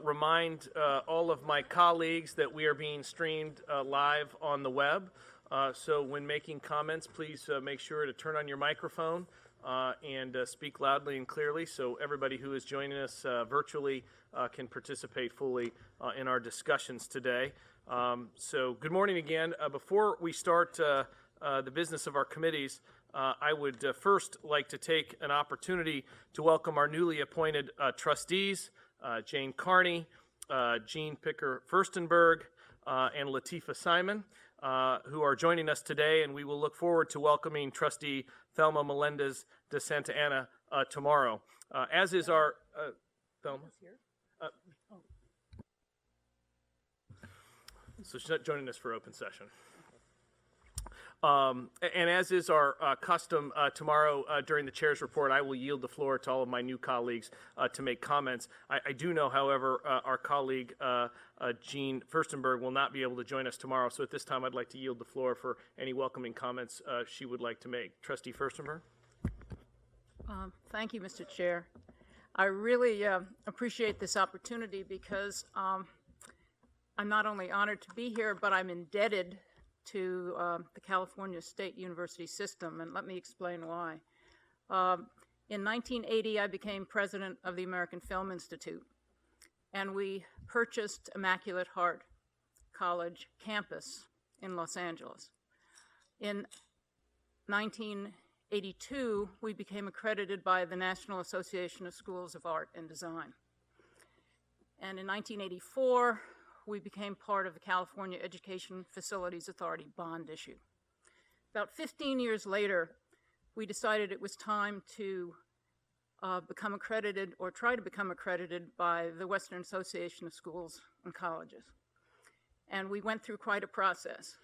remind all of my colleagues that we are being streamed live on the web. So when making comments, please make sure to turn on your microphone and speak loudly and clearly so everybody who is joining us virtually can participate fully in our discussions today. So good morning again. Before we start the business of our committees, I would first like to take an opportunity to welcome our newly appointed trustees, Jane Carney, Jean Picker-Furstenberg, and Latifah Simon, who are joining us today, and we will look forward to welcoming Trustee Thelma Melendez de Santa Anna tomorrow. As is our Thelma. So she's not joining us for open session. And as is our custom tomorrow during the chair's report, I will yield the floor to all of my new colleagues to make comments. I do know, however, our colleague Jean Furstenberg will not be able to join us tomorrow, so at this time I'd like to yield the floor for any welcoming comments she would like to make. Trustee Furstenberg? Thank you, Mr. Chair. I really appreciate this opportunity because I'm not only honored to be here, but I'm indebted to the California State University system, and let me explain why. In 1980, I became president of the American Film Institute, and we purchased Immaculate Heart College campus in Los Angeles. In 1982, we became accredited by the National Association of Schools of Art and Design. And in 1984, we became part of the California Education Facilities Authority bond issue. About 15 years later, we decided it was time to become accredited or try to become accredited by the Western Association of Schools and Colleges. And we went through quite a process.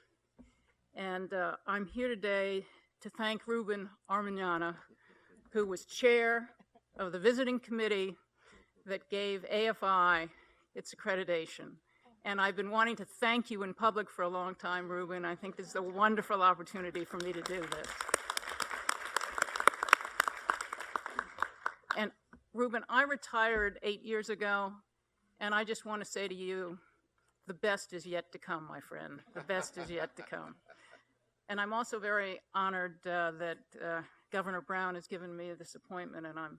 And I'm here today to thank Ruben Armagnana, who was chair of the visiting committee that gave AFI its accreditation. And I've been wanting to thank you in public for a long time, Ruben. I think this is a wonderful opportunity for me to do this. And Ruben, I retired 8 years ago, and I just want to say to you, the best is yet to come, my friend. The best is yet to come. And I'm also very honored that Governor Brown has given me this appointment, and I'm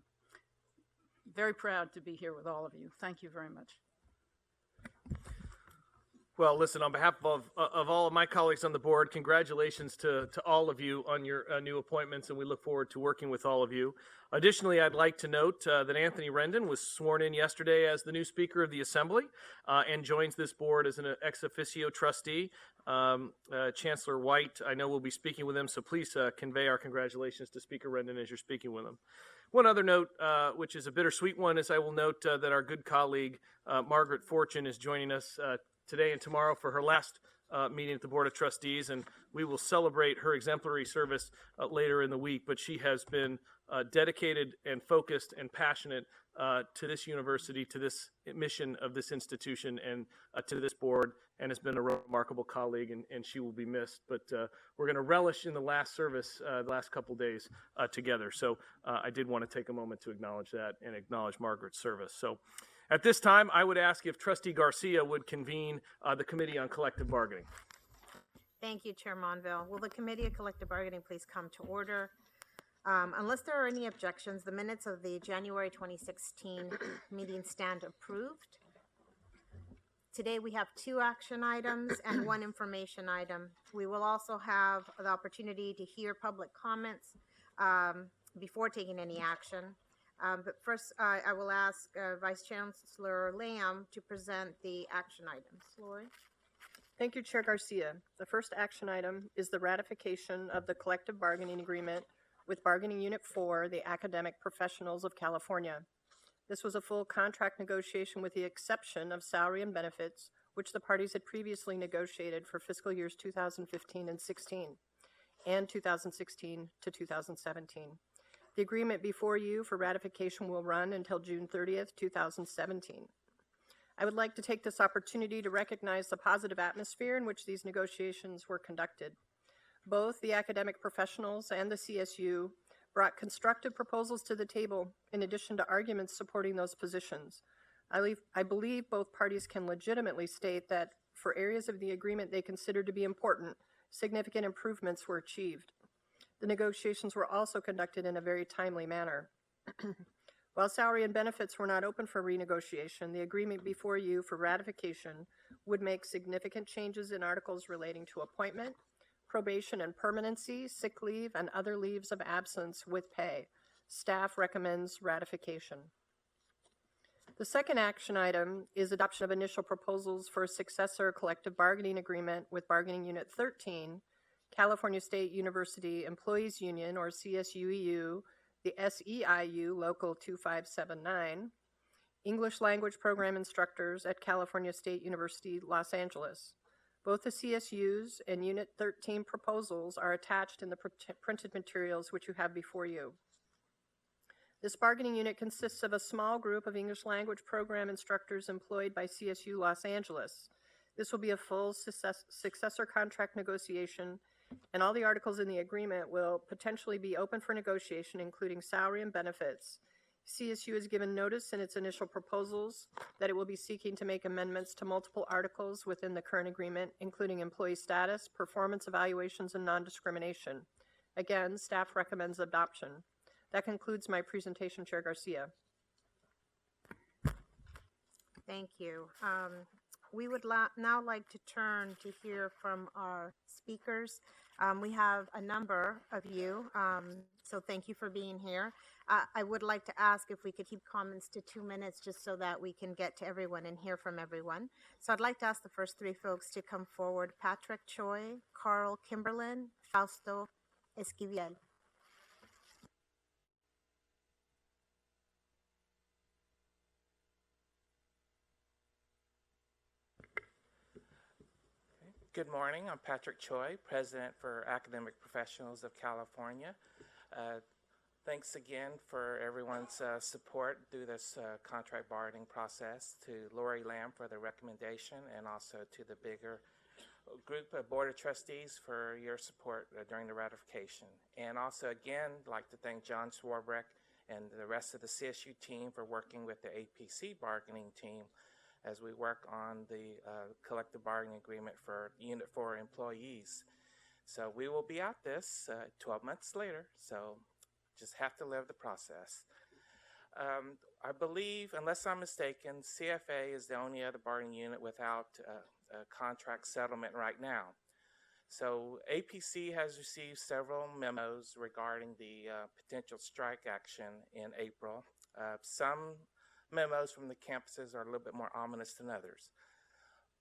very proud to be here with all of you. Thank you very much. Well, listen, on behalf of all of my colleagues on the board, congratulations to all of you on your new appointments, and we look forward to working with all of you. Additionally, I'd like to note that Anthony Rendon was sworn in yesterday as the new Speaker of the Assembly and joins this board as an ex officio trustee. Chancellor White, I know, will be speaking with him, so please convey our congratulations to Speaker Rendon as you're speaking with him. One other note, which is a bittersweet one, is I will note that our good colleague Margaret Fortune is joining us today and tomorrow for her last meeting at the Board of Trustees, and we will celebrate her exemplary service later in the week. But she has been dedicated and focused and passionate to this university, to this mission of this institution, and to this board, and has been a remarkable colleague, and she will be missed. But we're going to relish in the last service, the last couple days together. So I did want to take a moment to acknowledge that and acknowledge Margaret's service. So at this time, I would ask if Trustee Garcia would convene the Committee on Collective Bargaining. Thank you, Chair Monville. Will the Committee of Collective Bargaining please come to order? Unless there are any objections, the minutes of the January 2016 meeting stand approved. Today we have 2 action items and 1 information item. We will also have the opportunity to hear public comments before taking any action. But first, I will ask Vice Chancellor Lamb to present the action items. Lori? Thank you, Chair Garcia. The first action item is the ratification of the collective bargaining agreement with Bargaining Unit 4, the Academic Professionals of California. This was a full contract negotiation with the exception of salary and benefits, which the parties had previously negotiated for fiscal years 2015 and 16, and 2016 to 2017. The agreement before you for ratification will run until June 30th, 2017. I would like to take this opportunity to recognize the positive atmosphere in which these negotiations were conducted. Both the academic professionals and the CSU brought constructive proposals to the table in addition to arguments supporting those positions. I believe both parties can legitimately state that for areas of the agreement they consider to be important, significant improvements were achieved. The negotiations were also conducted in a very timely manner. While salary and benefits were not open for renegotiation, the agreement before you for ratification would make significant changes in articles relating to appointment, probation and permanency, sick leave, and other leaves of absence with pay. Staff recommends ratification. The second action item is adoption of initial proposals for a successor collective bargaining agreement with Bargaining Unit 13, California State University Employees Union, or CSUEU, the SEIU Local 2579, English Language Program instructors at California State University, Los Angeles. Both the CSUs and Unit 13 proposals are attached in the printed materials which you have before you. This bargaining unit consists of a small group of English language program instructors employed by CSU Los Angeles. This will be a full successor contract negotiation, and all the articles in the agreement will potentially be open for negotiation, including salary and benefits. CSU has given notice in its initial proposals that it will be seeking to make amendments to multiple articles within the current agreement, including employee status, performance evaluations, and non-discrimination. Again, staff recommends adoption. That concludes my presentation, Chair Garcia. Thank you. We would now like to turn to hear from our speakers. We have a number of you, so thank you for being here. I would like to ask if we could keep comments to 2 minutes just so that we can get to everyone and hear from everyone. So I'd like to ask the first three folks to come forward: Patrick Choi, Carl Kimberlin, Fausto Esquivel. Good morning. I'm Patrick Choi, President for Academic Professionals of California. Thanks again for everyone's support through this contract bargaining process, to Lori Lamb for the recommendation, and also to the bigger group of Board of Trustees for your support during the ratification. And also again, I'd like to thank John Swarbrick and the rest of the CSU team for working with the APC bargaining team as we work on the collective bargaining agreement for Unit 4 employees. So we will be at this 12 months later, so just have to live the process. I believe, unless I'm mistaken, CFA is the only other bargaining unit without a contract settlement right now. So APC has received several memos regarding the potential strike action in April. Some memos from the campuses are a little bit more ominous than others.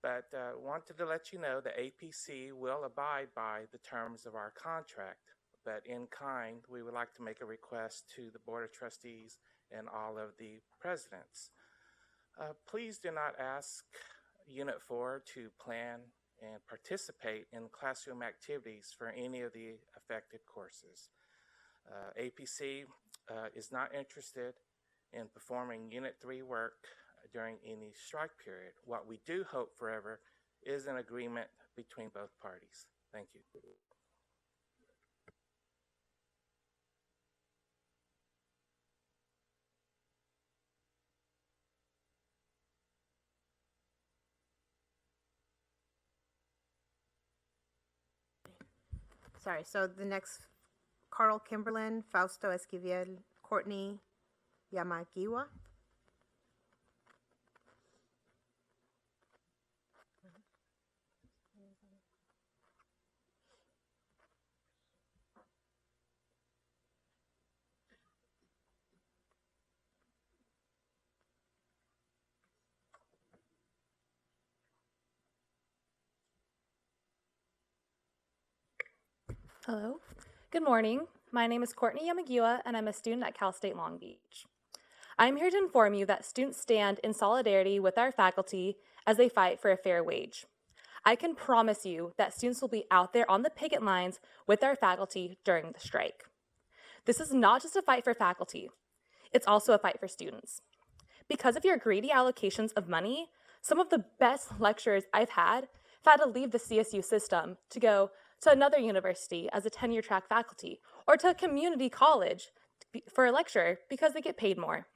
But wanted to let you know that APC will abide by the terms of our contract, but in kind, we would like to make a request to the Board of Trustees and all of the presidents. Please do not ask Unit 4 to plan and participate in classroom activities for any of the affected courses. APC is not interested in performing Unit 3 work during any strike period. What we do hope forever is an agreement between both parties. Thank you. Sorry, so the next, Carl Kimberlin, Fausto Esquivel, Courtney Yamagiwa. Hello. Good morning. My name is Courtney Yamagiwa, and I'm a student at Cal State Long Beach. I'm here to inform you that students stand in solidarity with our faculty as they fight for a fair wage. I can promise you that students will be out there on the picket lines with our faculty during the strike. This is not just a fight for faculty, it's also a fight for students. Because of your greedy allocations of money, some of the best lecturers I've had have had to leave the CSU system to go to another university as a tenure track faculty, or to a community college for a lecturer because they get paid more.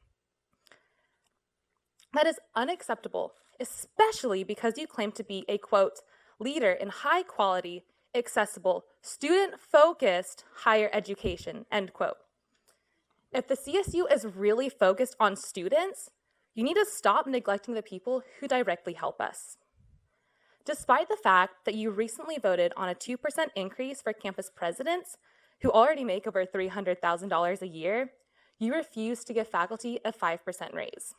That is unacceptable, especially because you claim to be a, quote, leader in high quality, accessible, student-focused higher education, end quote. If the CSU is really focused on students, you need to stop neglecting the people who directly help us. Despite the fact that you recently voted on a 2% increase for campus presidents, who already make over $300,000 a year, you refuse to give faculty a 5% raise.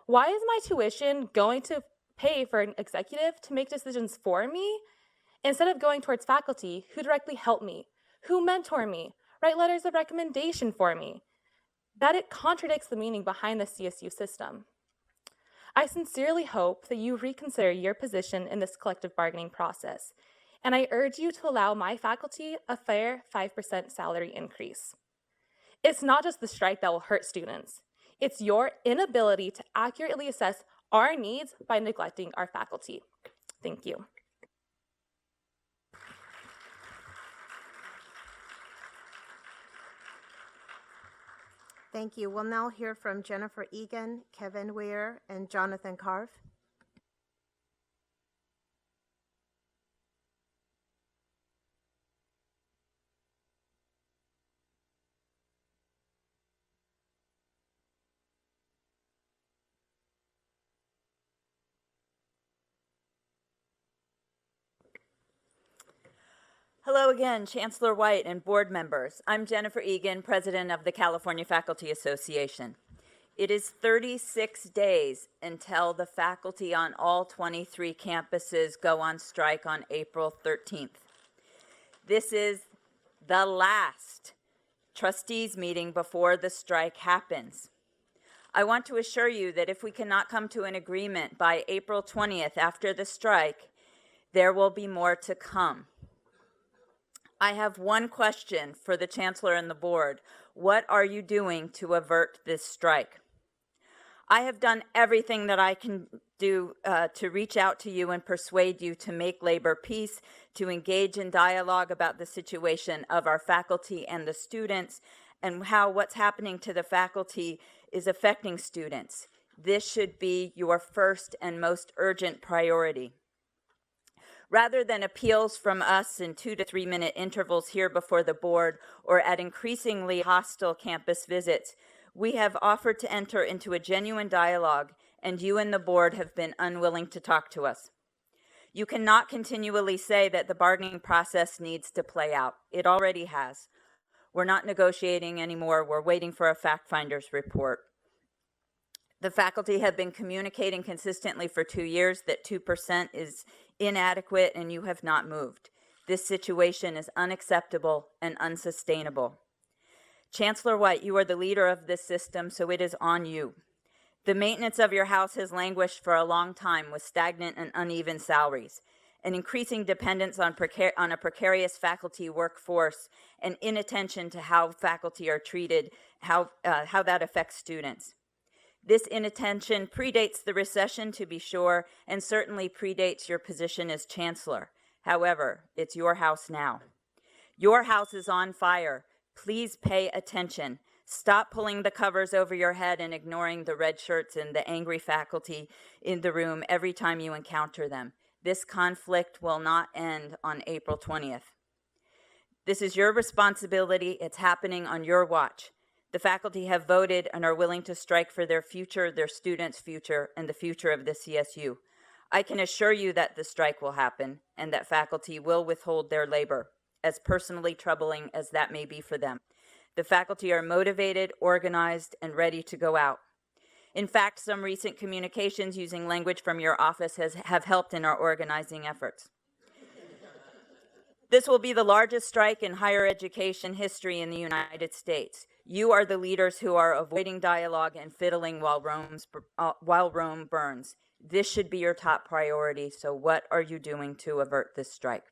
Why is my tuition going to pay for an executive to make decisions for me instead of going towards faculty who directly help me, who mentor me, write letters of recommendation for me? That it contradicts the meaning behind the CSU system. I sincerely hope that you reconsider your position in this collective bargaining process, and I urge you to allow my faculty a fair 5% salary increase. It's not just the strike that will hurt students. It's your inability to accurately assess our needs by neglecting our faculty. Thank you. Thank you. We'll now hear from Jennifer Egan, Kevin Weir, and Jonathan Carve. Hello again, Chancellor White and board members. I'm Jennifer Egan, president of the California Faculty Association. It is 36 days until the faculty on all 23 campuses go on strike on April 13th. This is the last trustees meeting before the strike happens. I want to assure you that if we cannot come to an agreement by April 20th after the strike, there will be more to come. I have one question for the Chancellor and the board. What are you doing to avert this strike? I have done everything that I can do to reach out to you and persuade you to make labor peace, to engage in dialogue about the situation of our faculty and the students, and how what's happening to the faculty is affecting students. This should be your first and most urgent priority. Rather than appeals from us in 2 to 3 minute intervals here before the board or at increasingly hostile campus visits, we have offered to enter into a genuine dialogue, and you and the board have been unwilling to talk to us. You cannot continually say that the bargaining process needs to play out. It already has. We're not negotiating anymore. We're waiting for a fact finder's report. The faculty have been communicating consistently for 2 years that 2% is inadequate, and you have not moved. This situation is unacceptable and unsustainable. Chancellor White, you are the leader of this system, so it is on you. The maintenance of your house has languished for a long time with stagnant and uneven salaries, an increasing dependence on a precarious faculty workforce, and inattention to how faculty are treated, how that affects students. This inattention predates the recession, to be sure, and certainly predates your position as chancellor. However, it's your house now. Your house is on fire. Please pay attention. Stop pulling the covers over your head and ignoring the red shirts and the angry faculty in the room every time you encounter them. This conflict will not end on April 20th. This is your responsibility. It's happening on your watch. The faculty have voted and are willing to strike for their future, their students' future, and the future of the CSU. I can assure you that the strike will happen and that faculty will withhold their labor, as personally troubling as that may be for them. The faculty are motivated, organized, and ready to go out. In fact, some recent communications using language from your office have helped in our organizing efforts. This will be the largest strike in higher education history in the United States. You are the leaders who are avoiding dialogue and fiddling while Rome burns. This should be your top priority, so what are you doing to avert this strike?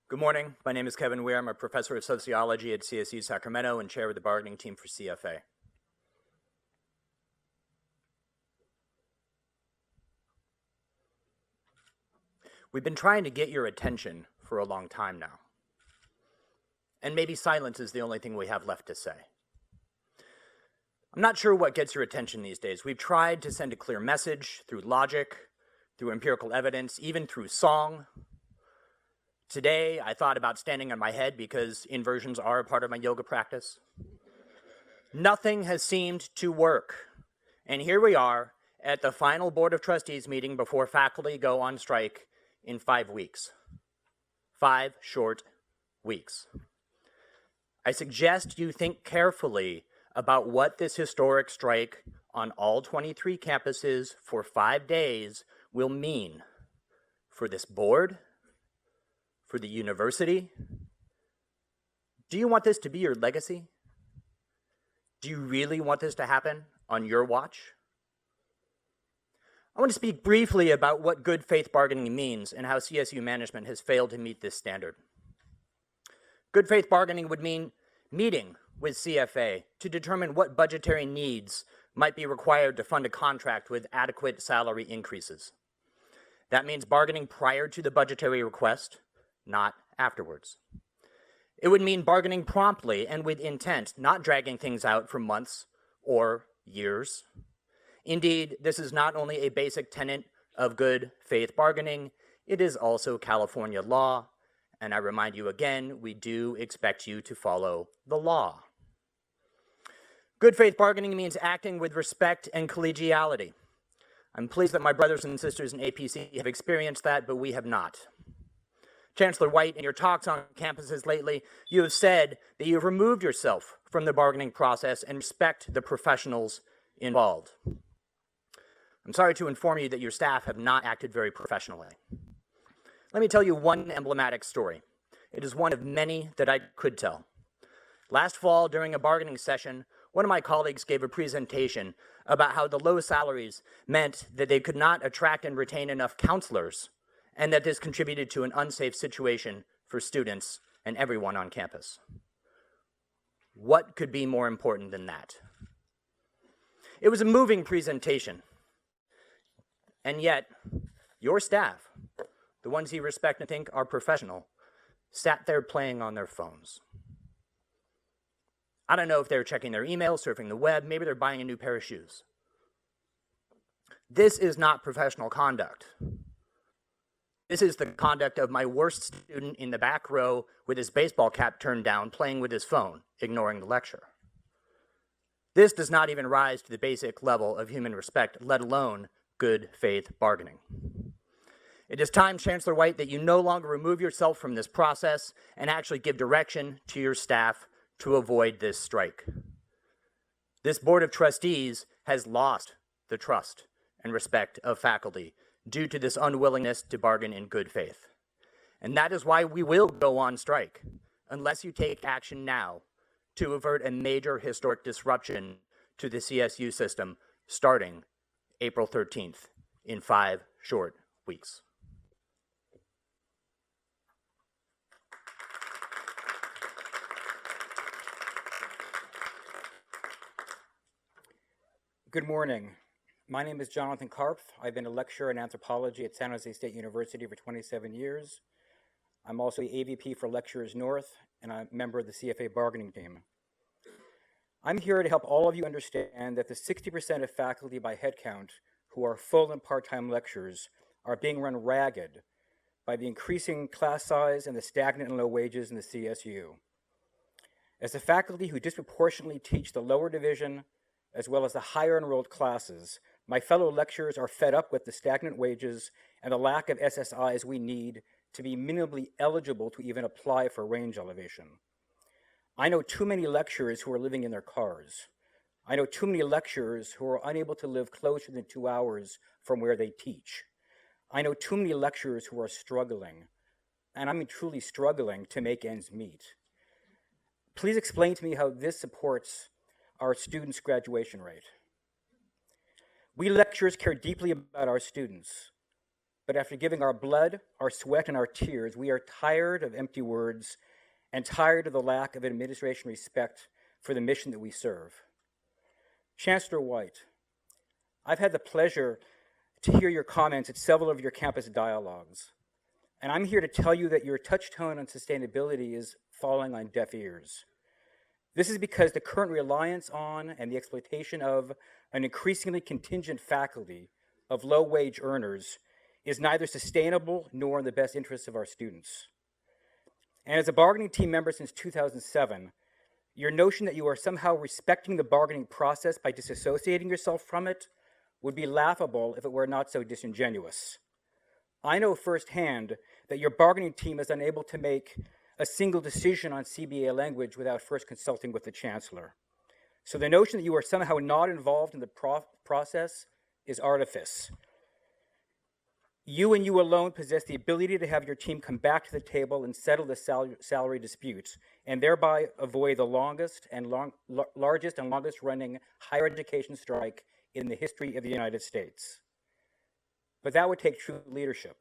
Good morning. My name is Kevin Weir. I'm a professor of sociology at CSU Sacramento and chair of the bargaining team for CFA. We've been trying to get your attention for a long time now. And maybe silence is the only thing we have left to say. I'm not sure what gets your attention these days. We've tried to send a clear message through logic, through empirical evidence, even through song. Today, I thought about standing on my head because inversions are a part of my yoga practice. Nothing has seemed to work. And here we are at the final Board of Trustees meeting before faculty go on strike in 5 weeks. 5 short weeks. I suggest you think carefully about what this historic strike on all 23 campuses for 5 days will mean for this board, for the university. Do you want this to be your legacy? Do you really want this to happen on your watch? I want to speak briefly about what good faith bargaining means and how CSU management has failed to meet this standard. Good faith bargaining would mean meeting with CFA to determine what budgetary needs might be required to fund a contract with adequate salary increases. That means bargaining prior to the budgetary request, not afterwards. It would mean bargaining promptly and with intent, not dragging things out for months or years. Indeed, this is not only a basic tenet of good faith bargaining, it is also California law. And I remind you again, we do expect you to follow the law. Good faith bargaining means acting with respect and collegiality. I'm pleased that my brothers and sisters in APC have experienced that, but we have not. Chancellor White, in your talks on campuses lately, you have said that you have removed yourself from the bargaining process and respect the professionals involved. I'm sorry to inform you that your staff have not acted very professionally. Let me tell you one emblematic story. It is one of many that I could tell. Last fall, during a bargaining session, one of my colleagues gave a presentation about how the low salaries meant that they could not attract and retain enough counselors, and that this contributed to an unsafe situation for students and everyone on campus. What could be more important than that? It was a moving presentation, and yet your staff, the ones you respect and think are professional, sat there playing on their phones. I don't know if they're checking their email, surfing the web, maybe they're buying a new pair of shoes. This is not professional conduct. This is the conduct of my worst student in the back row with his baseball cap turned down, playing with his phone, ignoring the lecture. This does not even rise to the basic level of human respect, let alone good faith bargaining. It is time, Chancellor White, that you no longer remove yourself from this process and actually give direction to your staff to avoid this strike. This Board of Trustees has lost the trust and respect of faculty due to this unwillingness to bargain in good faith. And that is why we will go on strike, unless you take action now to avert a major historic disruption to the CSU system starting April 13th in 5 short weeks. Good morning. My name is Jonathan Karpf. I've been a lecturer in anthropology at San Jose State University for 27 years. I'm also the AVP for Lecturers North, and I'm a member of the CFA bargaining team. I'm here to help all of you understand that the 60% of faculty by headcount who are full and part-time lecturers are being run ragged by the increasing class size and the stagnant and low wages in the CSU. As the faculty who disproportionately teach the lower division as well as the higher enrolled classes, my fellow lecturers are fed up with the stagnant wages and the lack of SSIs we need to be minimally eligible to even apply for range elevation. I know too many lecturers who are living in their cars. I know too many lecturers who are unable to live closer than 2 hours from where they teach. I know too many lecturers who are struggling, and I mean truly struggling, to make ends meet. Please explain to me how this supports our students' graduation rate. We lecturers care deeply about our students, but after giving our blood, our sweat, and our tears, we are tired of empty words and tired of the lack of administration respect for the mission that we serve. Chancellor White, I've had the pleasure to hear your comments at several of your campus dialogues. And I'm here to tell you that your touchstone on sustainability is falling on deaf ears. This is because the current reliance on and the exploitation of an increasingly contingent faculty of low-wage earners is neither sustainable nor in the best interests of our students. And as a bargaining team member since 2007, your notion that you are somehow respecting the bargaining process by disassociating yourself from it would be laughable if it were not so disingenuous. I know firsthand that your bargaining team is unable to make a single decision on CBA language without first consulting with the chancellor. So the notion that you are somehow not involved in the process is artifice. You and you alone possess the ability to have your team come back to the table and settle the salary disputes, and thereby avoid the largest and longest running higher education strike in the history of the United States. But that would take true leadership.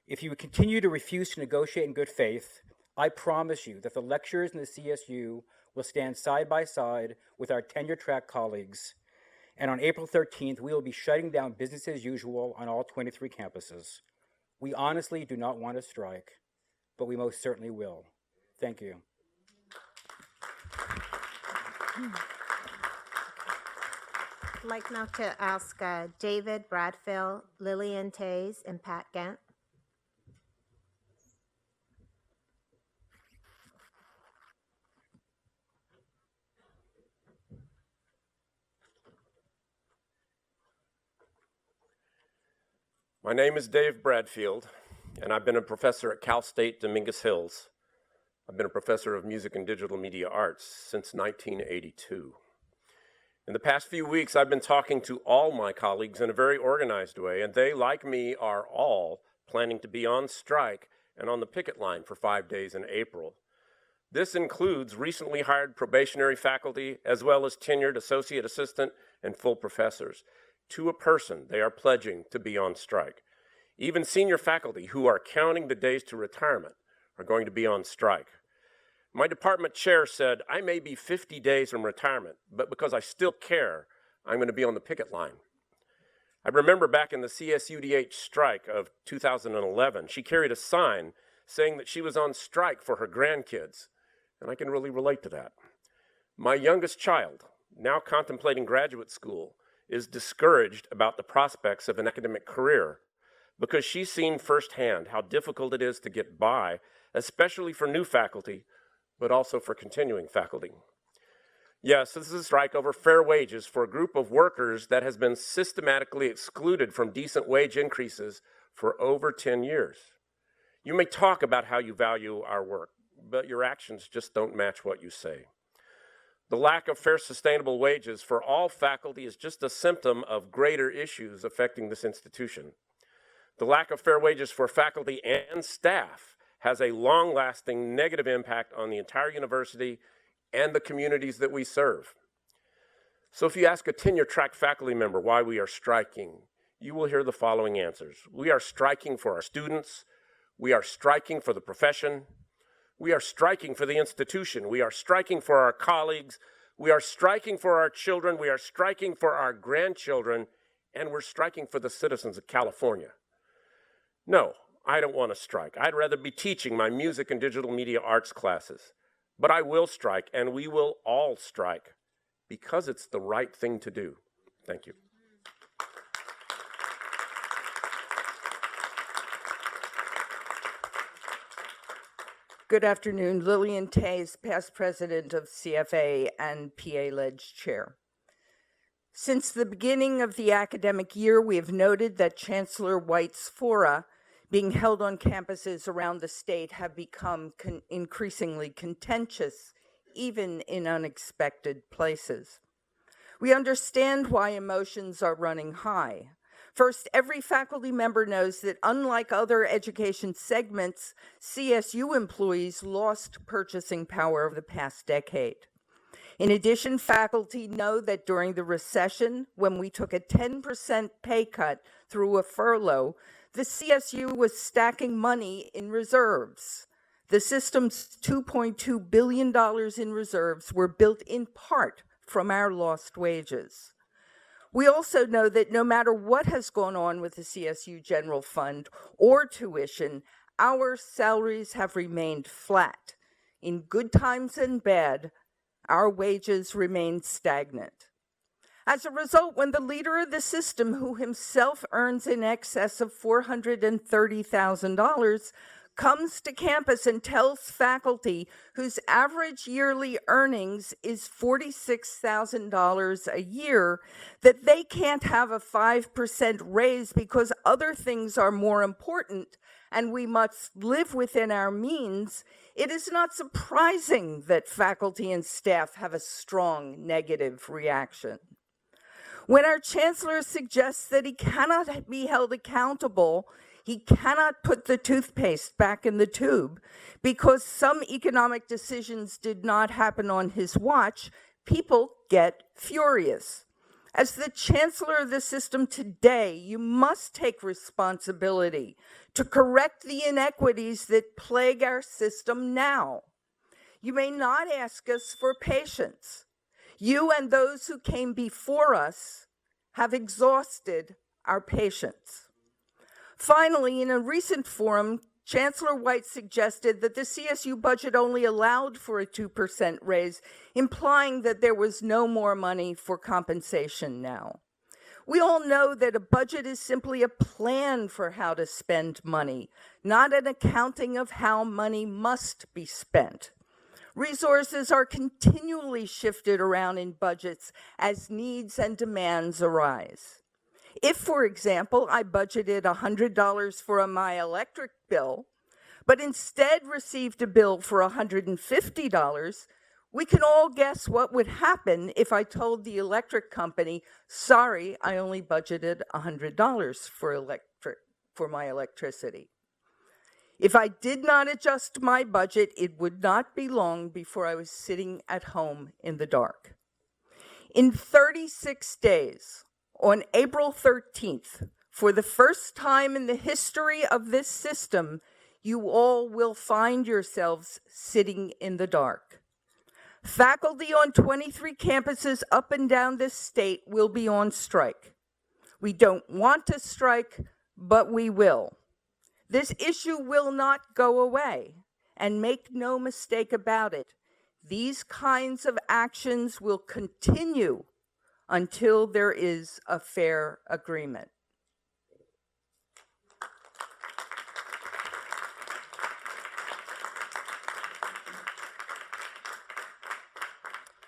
If you would continue to refuse to negotiate in good faith, I promise you that the lecturers in the CSU will stand side by side with our tenure-track colleagues, and on April 13th, we will be shutting down business as usual on all 23 campuses. We honestly do not want to strike, but we most certainly will. Thank you. I'd like now to ask David Bradfield, Lillian Tays, and Pat Gant. My name is Dave Bradfield, and I've been a professor at Cal State Dominguez Hills. I've been a professor of music and digital media arts since 1982. In the past few weeks, I've been talking to all my colleagues in a very organized way, and they, like me, are all planning to be on strike and on the picket line for 5 days in April. This includes recently hired probationary faculty, as well as tenured associate assistant and full professors. To a person, they are pledging to be on strike. Even senior faculty who are counting the days to retirement are going to be on strike. My department chair said, I may be 50 days from retirement, but because I still care, I'm going to be on the picket line. I remember back in the CSUDH strike of 2011, she carried a sign saying that she was on strike for her grandkids, and I can really relate to that. My youngest child, now contemplating graduate school, is discouraged about the prospects of an academic career because she's seen firsthand how difficult it is to get by, especially for new faculty, but also for continuing faculty. Yes, this is a strike over fair wages for a group of workers that has been systematically excluded from decent wage increases for over 10 years. You may talk about how you value our work, but your actions just don't match what you say. The lack of fair, sustainable wages for all faculty is just a symptom of greater issues affecting this institution. The lack of fair wages for faculty and staff has a long-lasting negative impact on the entire university and the communities that we serve. So if you ask a tenure-track faculty member why we are striking, you will hear the following answers. We are striking for our students. We are striking for the profession. We are striking for the institution. We are striking for our colleagues. We are striking for our children. We are striking for our grandchildren. And we're striking for the citizens of California. No, I don't want to strike. I'd rather be teaching my music and digital media arts classes. But I will strike, and we will all strike, because it's the right thing to do. Thank you. Good afternoon. Lillian Tays, past president of CFA and PA-Ledge chair. Since the beginning of the academic year, we have noted that Chancellor White's fora being held on campuses around the state have become increasingly contentious, even in unexpected places. We understand why emotions are running high. First, every faculty member knows that unlike other education segments, CSU employees lost purchasing power over the past decade. In addition, faculty know that during the recession, when we took a 10% pay cut through a furlough, the CSU was stacking money in reserves. The system's $2.2 billion in reserves were built in part from our lost wages. We also know that no matter what has gone on with the CSU General Fund or tuition, our salaries have remained flat. In good times and bad, our wages remain stagnant. As a result, when the leader of the system, who himself earns in excess of $430,000, comes to campus and tells faculty whose average yearly earnings is $46,000 a year that they can't have a 5% raise because other things are more important and we must live within our means, it is not surprising that faculty and staff have a strong negative reaction. When our chancellor suggests that he cannot be held accountable, he cannot put the toothpaste back in the tube because some economic decisions did not happen on his watch, people get furious. As the chancellor of the system today, you must take responsibility to correct the inequities that plague our system now. You may not ask us for patience. You and those who came before us have exhausted our patience. Finally, in a recent forum, Chancellor White suggested that the CSU budget only allowed for a 2% raise, implying that there was no more money for compensation now. We all know that a budget is simply a plan for how to spend money, not an accounting of how money must be spent. Resources are continually shifted around in budgets as needs and demands arise. If, for example, I budgeted $100 for my electric bill, but instead received a bill for $150, we can all guess what would happen if I told the electric company, sorry, I only budgeted $100 for my electricity. If I did not adjust my budget, it would not be long before I was sitting at home in the dark. In 36 days, on April 13th, for the first time in the history of this system, you all will find yourselves sitting in the dark. Faculty on 23 campuses up and down this state will be on strike. We don't want to strike, but we will. This issue will not go away, and make no mistake about it, these kinds of actions will continue until there is a fair agreement.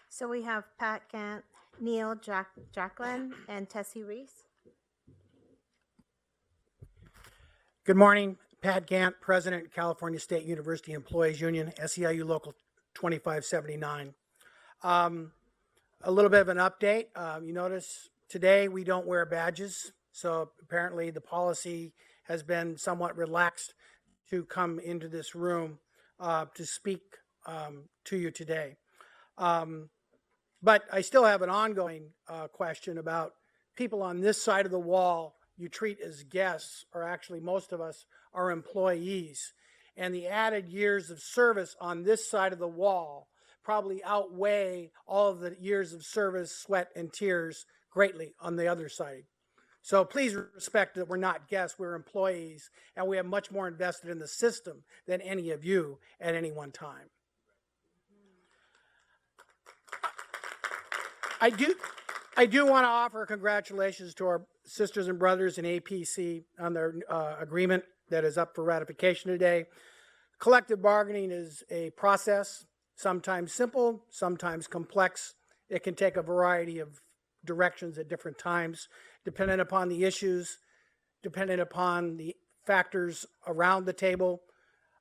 So we have Pat Gant, Neil, Jacqueline, and Tessie Reese. Good morning. Pat Gant, President, California State University Employees Union, SEIU Local 2579. A little bit of an update. You notice today we don't wear badges, so apparently the policy has been somewhat relaxed to come into this room to speak to you today. But I still have an ongoing question about people on this side of the wall you treat as guests, or actually most of us are employees. And the added years of service on this side of the wall probably outweigh all of the years of service, sweat, and tears greatly on the other side. So please respect that we're not guests, we're employees, and we have much more invested in the system than any of you at any one time. I do want to offer congratulations to our sisters and brothers in APC on their agreement that is up for ratification today. Collective bargaining is a process, sometimes simple, sometimes complex. It can take a variety of directions at different times, dependent upon the issues, dependent upon the factors around the table,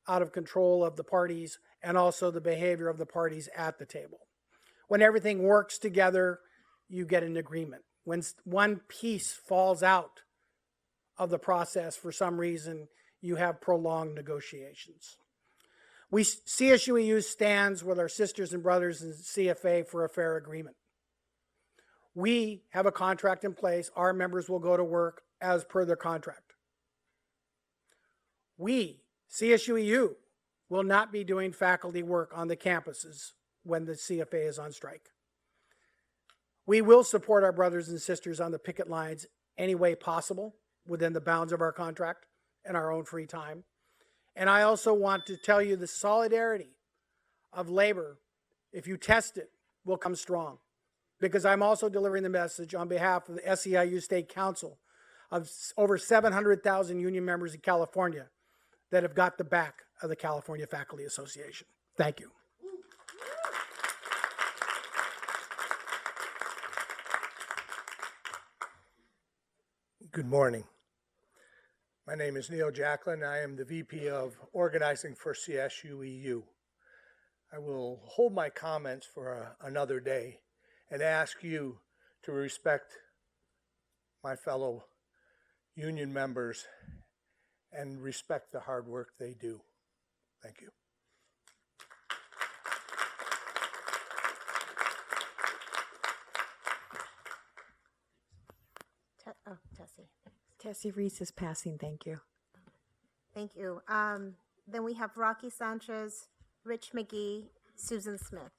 out of control of the parties, and also the behavior of the parties at the table. When everything works together, you get an agreement. When one piece falls out of the process for some reason, you have prolonged negotiations. CSUEU stands with our sisters and brothers in CFA for a fair agreement. We have a contract in place. Our members will go to work as per their contract. We, CSUEU, will not be doing faculty work on the campuses when the CFA is on strike. We will support our brothers and sisters on the picket lines any way possible within the bounds of our contract and our own free time. And I also want to tell you the solidarity of labor, if you test it, will come strong. Because I'm also delivering the message on behalf of the SEIU State Council of over 700,000 union members in California that have got the back of the California Faculty Association. Thank you. Good morning. My name is Neil Jacklin. I am the VP of Organizing for CSUEU. I will hold my comments for another day and ask you to respect my fellow union members and respect the hard work they do. Thank you. Tessie. Tessie Reese is passing, thank you. Thank you. Then we have Rocky Sanchez, Rich McGee, Susan Smith.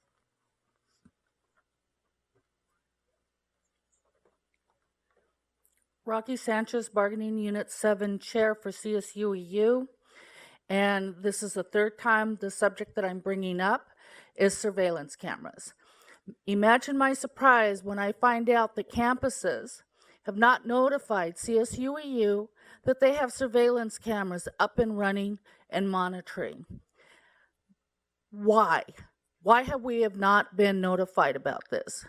Rocky Sanchez, Bargaining Unit 7 Chair for CSUEU. And this is the third time the subject that I'm bringing up is surveillance cameras. Imagine my surprise when I find out that campuses have not notified CSUEU that they have surveillance cameras up and running and monitoring. Why? Why have we not been notified about this?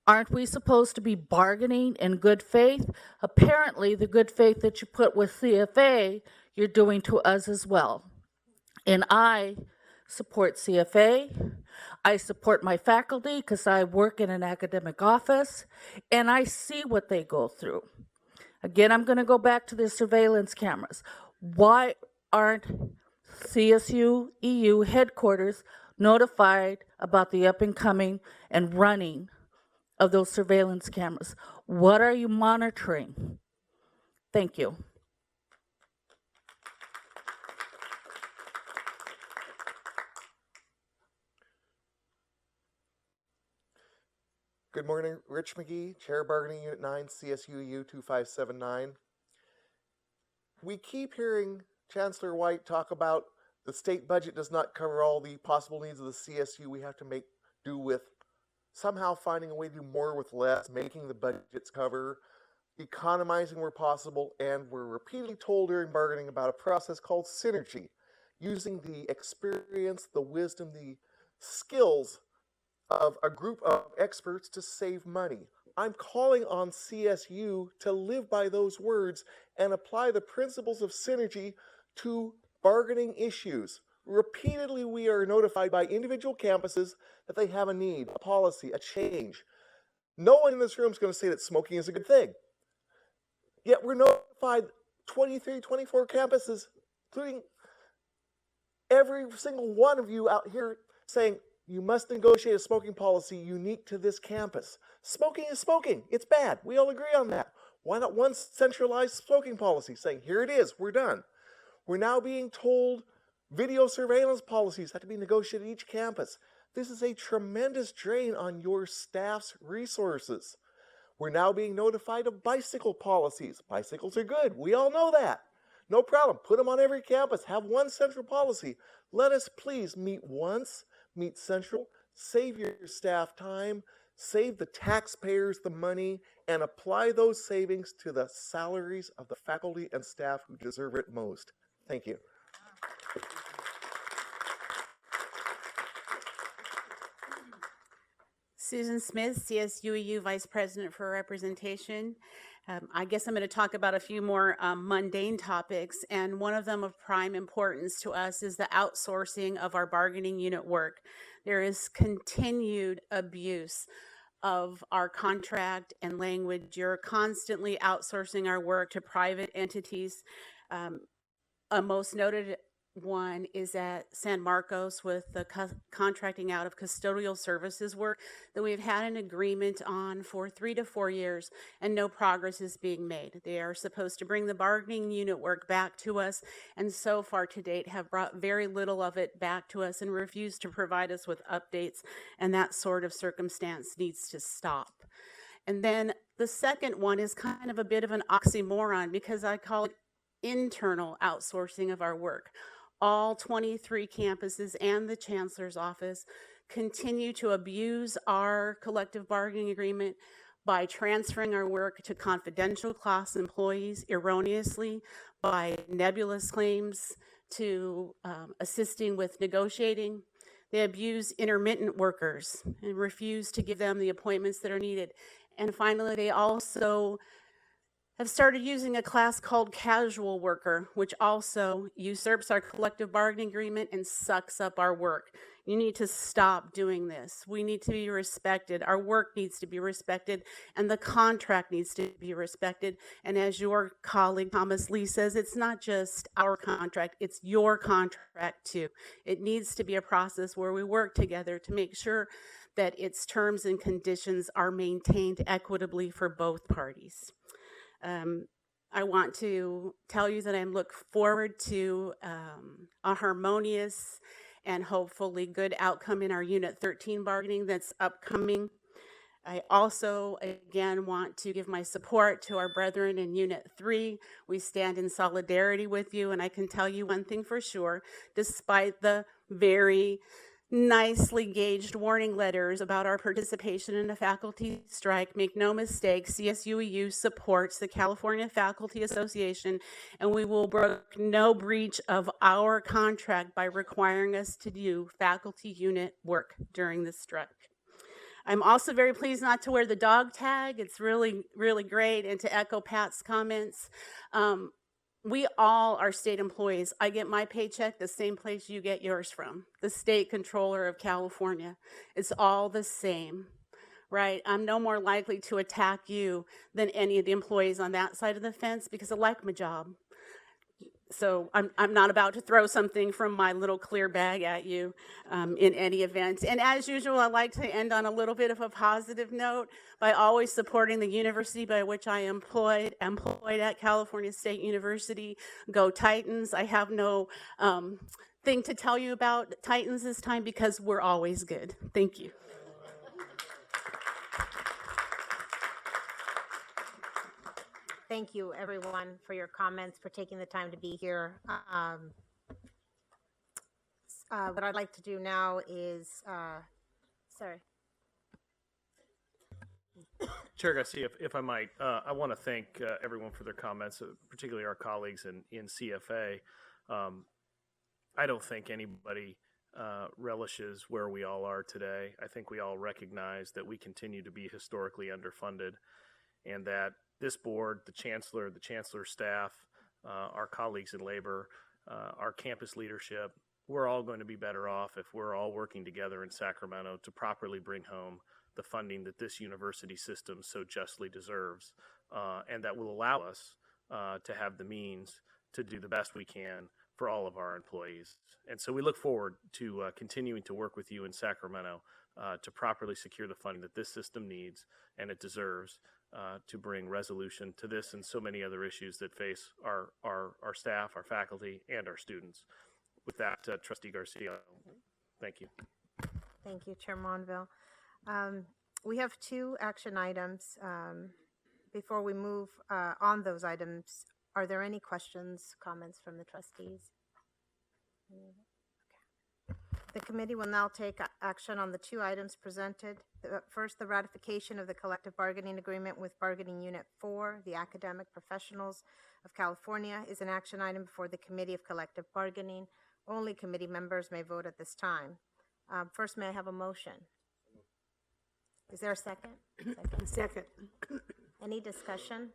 Aren't we supposed to be bargaining in good faith? Apparently, the good faith that you put with CFA, you're doing to us as well. And I support CFA. I support my faculty because I work in an academic office, and I see what they go through. Again, I'm going to go back to the surveillance cameras. Why aren't CSU EU headquarters notified about the up and coming and running of those surveillance cameras? What are you monitoring? Thank you. Good morning, Rich McGee, Chair Bargaining Unit 9, CSUEU 2579. We keep hearing Chancellor White talk about the state budget does not cover all the possible needs of the CSU. We have to make do with somehow finding a way to do more with less, making the budgets cover, economizing where possible, and we're repeatedly told during bargaining about a process called synergy, using the experience, the wisdom, the skills of a group of experts to save money. I'm calling on CSU to live by those words and apply the principles of synergy to bargaining issues. Repeatedly, we are notified by individual campuses that they have a need, a policy, a change. No one in this room is going to say that smoking is a good thing. Yet we're notified 23, 24 campuses, including every single one of you out here saying, you must negotiate a smoking policy unique to this campus. Smoking is smoking. It's bad. We all agree on that. Why not one centralized smoking policy saying, here it is, we're done. We're now being told video surveillance policies have to be negotiated at each campus. This is a tremendous drain on your staff's resources. We're now being notified of bicycle policies. Bicycles are good. We all know that. No problem. Put them on every campus. Have one central policy. Let us please meet once, meet central, save your staff time, save the taxpayers the money, and apply those savings to the salaries of the faculty and staff who deserve it most. Thank you. Susan Smith, CSUEU Vice President for Representation. I guess I'm going to talk about a few more mundane topics, and one of them of prime importance to us is the outsourcing of our bargaining unit work. There is continued abuse of our contract and language. You're constantly outsourcing our work to private entities. A most noted one is at San Marcos with the contracting out of custodial services work that we've had an agreement on for 3 to 4 years, and no progress is being made. They are supposed to bring the bargaining unit work back to us, and so far to date have brought very little of it back to us and refused to provide us with updates, and that sort of circumstance needs to stop. And then the second one is kind of a bit of an oxymoron because I call it internal outsourcing of our work. All 23 campuses and the chancellor's office continue to abuse our collective bargaining agreement by transferring our work to confidential class employees erroneously, by nebulous claims to assisting with negotiating. They abuse intermittent workers and refuse to give them the appointments that are needed. And finally, they also have started using a class called casual worker, which also usurps our collective bargaining agreement and sucks up our work. You need to stop doing this. We need to be respected. Our work needs to be respected, and the contract needs to be respected. And as your colleague Thomas Lee says, it's not just our contract, it's your contract too. It needs to be a process where we work together to make sure that its terms and conditions are maintained equitably for both parties. I want to tell you that I look forward to a harmonious and hopefully good outcome in our Unit 13 bargaining that's upcoming. I also, again, want to give my support to our brethren in Unit 3. We stand in solidarity with you, and I can tell you one thing for sure, despite the very nicely gauged warning letters about our participation in a faculty strike, make no mistake, CSUEU supports the California Faculty Association, and we will brook no breach of our contract by requiring us to do faculty unit work during this strike. I'm also very pleased not to wear the dog tag. It's really, really great. And to echo Pat's comments, we all are state employees. I get my paycheck the same place you get yours from, the state controller of California. It's all the same, right? I'm no more likely to attack you than any of the employees on that side of the fence because I like my job. So I'm not about to throw something from my little clear bag at you in any event. And as usual, I like to end on a little bit of a positive note by always supporting the university by which I am employed at California State University. Go Titans. I have no thing to tell you about Titans this time because we're always good. Thank you. Thank you, everyone, for your comments, for taking the time to be here. What I'd like to do now is, sorry. Chair Garcia, if I might, I want to thank everyone for their comments, particularly our colleagues in CFA. I don't think anybody relishes where we all are today. I think we all recognize that we continue to be historically underfunded, and that this board, the chancellor's staff, our colleagues in labor, our campus leadership, we're all going to be better off if we're all working together in Sacramento to properly bring home the funding that this university system so justly deserves, and that will allow us to have the means to do the best we can for all of our employees. And so we look forward to continuing to work with you in Sacramento to properly secure the funding that this system needs and it deserves to bring resolution to this and so many other issues that face our staff, our faculty, and our students. With that, Trustee Garcia, thank you. Thank you, Chair Monville. We have two action items. Before we move on those items, are there any questions, comments from the trustees? The committee will now take action on the two items presented. First, the ratification of the collective bargaining agreement with Bargaining Unit 4, the Academic Professionals of California, is an action item before the Committee of Collective Bargaining. Only committee members may vote at this time. First, may I have a motion? Is there a second? Second. Any discussion?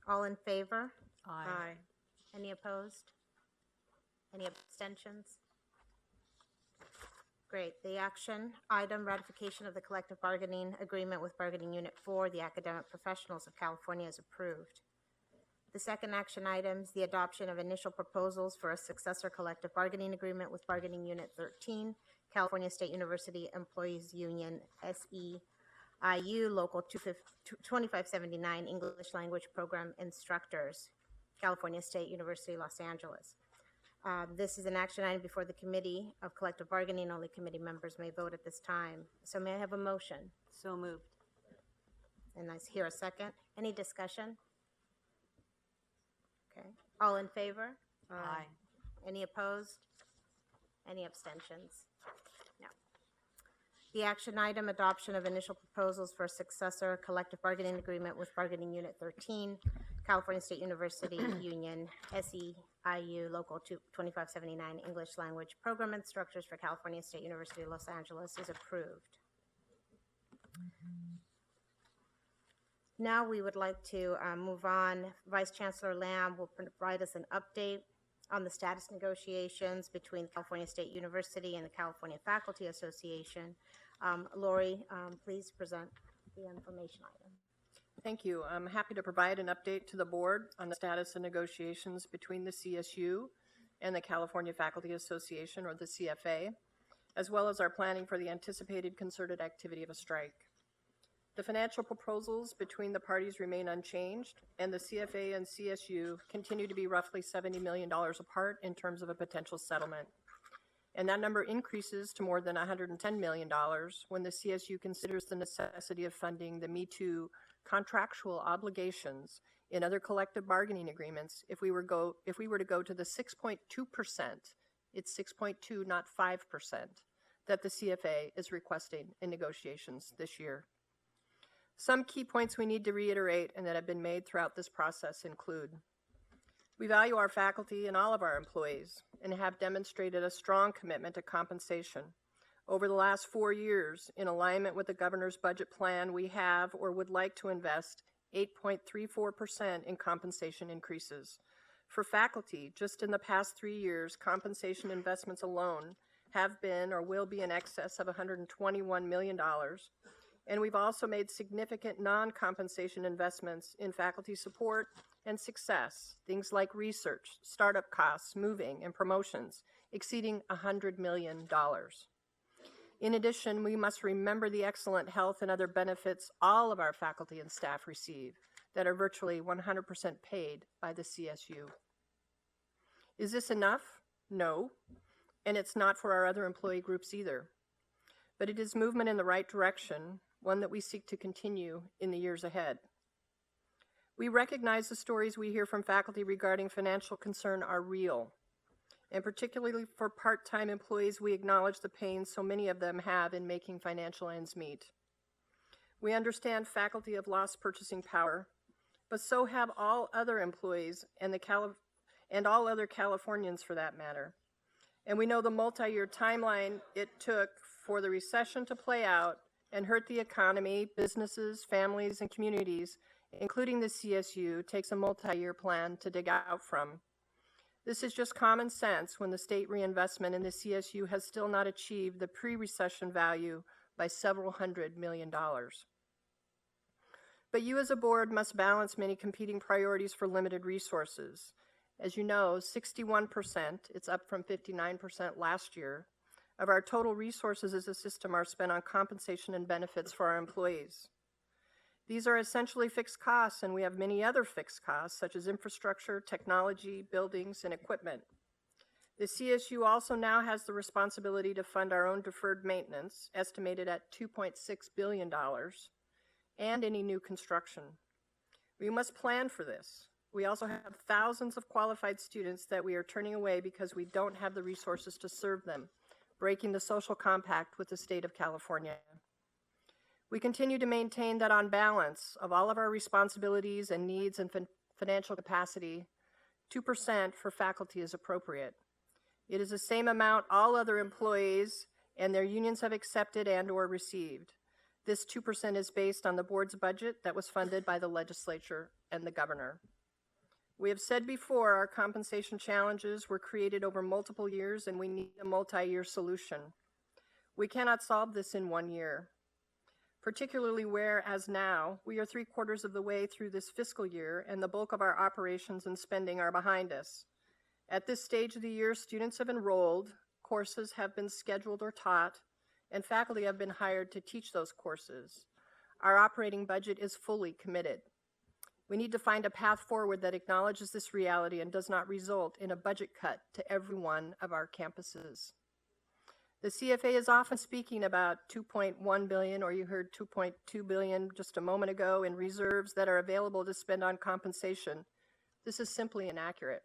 All in favor? Aye. Any opposed? Any abstentions? Great. The action item, ratification of the collective bargaining agreement with Bargaining Unit 4, the Academic Professionals of California, is approved. The second action item is the adoption of initial proposals for a successor collective bargaining agreement with Bargaining Unit 13, California State University Employees Union, SEIU, Local 2579, English Language Program Instructors, California State University, Los Angeles. This is an action item before the Committee of Collective Bargaining. Only committee members may vote at this time. So may I have a motion? So moved. And I hear a second. Any discussion? Okay. All in favor? Aye. Any opposed? Any abstentions? No. The action item, adoption of initial proposals for successor collective bargaining agreement with bargaining unit 13, California State University Union, SEIU Local 2579, English Language Program Instructors for California State University of Los Angeles is approved. Now we would like to move on. Vice Chancellor Lamb will provide us an update on the status negotiations between California State University and the California Faculty Association. Lori, please present the information item. Thank you. I'm happy to provide an update to the board on the status of negotiations between the CSU and the California Faculty Association, or the CFA, as well as our planning for the anticipated concerted activity of a strike. The financial proposals between the parties remain unchanged, and the CFA and CSU continue to be roughly $70 million apart in terms of a potential settlement. And that number increases to more than $110 million when the CSU considers the necessity of funding the Me Too contractual obligations in other collective bargaining agreements if we were to go to the 6.2%, it's 6.2, not 5%, that the CFA is requesting in negotiations this year. Some key points we need to reiterate and that have been made throughout this process include: we value our faculty and all of our employees and have demonstrated a strong commitment to compensation. Over the last 4 years, in alignment with the governor's budget plan, we have or would like to invest 8.34% in compensation increases. For faculty, just in the past 3 years, compensation investments alone have been or will be in excess of $121 million. And we've also made significant non-compensation investments in faculty support and success, things like research, startup costs, moving, and promotions, exceeding $100 million. In addition, we must remember the excellent health and other benefits all of our faculty and staff receive that are virtually 100% paid by the CSU. Is this enough? No, and it's not for our other employee groups either. But it is movement in the right direction, one that we seek to continue in the years ahead. We recognize the stories we hear from faculty regarding financial concern are real, and particularly for part-time employees, we acknowledge the pain so many of them have in making financial ends meet. We understand faculty have lost purchasing power, but so have all other employees and all other Californians for that matter. And we know the multi-year timeline it took for the recession to play out and hurt the economy, businesses, families, and communities, including the CSU, takes a multi-year plan to dig out from. This is just common sense when the state reinvestment in the CSU has still not achieved the pre-recession value by several $100 million. But you as a board must balance many competing priorities for limited resources. As you know, 61%, it's up from 59% last year, of our total resources as a system are spent on compensation and benefits for our employees. These are essentially fixed costs, and we have many other fixed costs, such as infrastructure, technology, buildings, and equipment. The CSU also now has the responsibility to fund our own deferred maintenance, estimated at $2.6 billion, and any new construction. We must plan for this. We also have thousands of qualified students that we are turning away because we don't have the resources to serve them, breaking the social compact with the state of California. We continue to maintain that on balance of all of our responsibilities and needs and financial capacity, 2% for faculty is appropriate. It is the same amount all other employees and their unions have accepted and or received. This 2% is based on the board's budget that was funded by the legislature and the governor. We have said before, our compensation challenges were created over multiple years and we need a multi-year solution. We cannot solve this in 1 year, particularly where, as now, we are 3/4 of the way through this fiscal year and the bulk of our operations and spending are behind us. At this stage of the year, students have enrolled, courses have been scheduled or taught, and faculty have been hired to teach those courses. Our operating budget is fully committed. We need to find a path forward that acknowledges this reality and does not result in a budget cut to every one of our campuses. The CFA is often speaking about 2.1 billion, or you heard 2.2 billion just a moment ago, in reserves that are available to spend on compensation. This is simply inaccurate.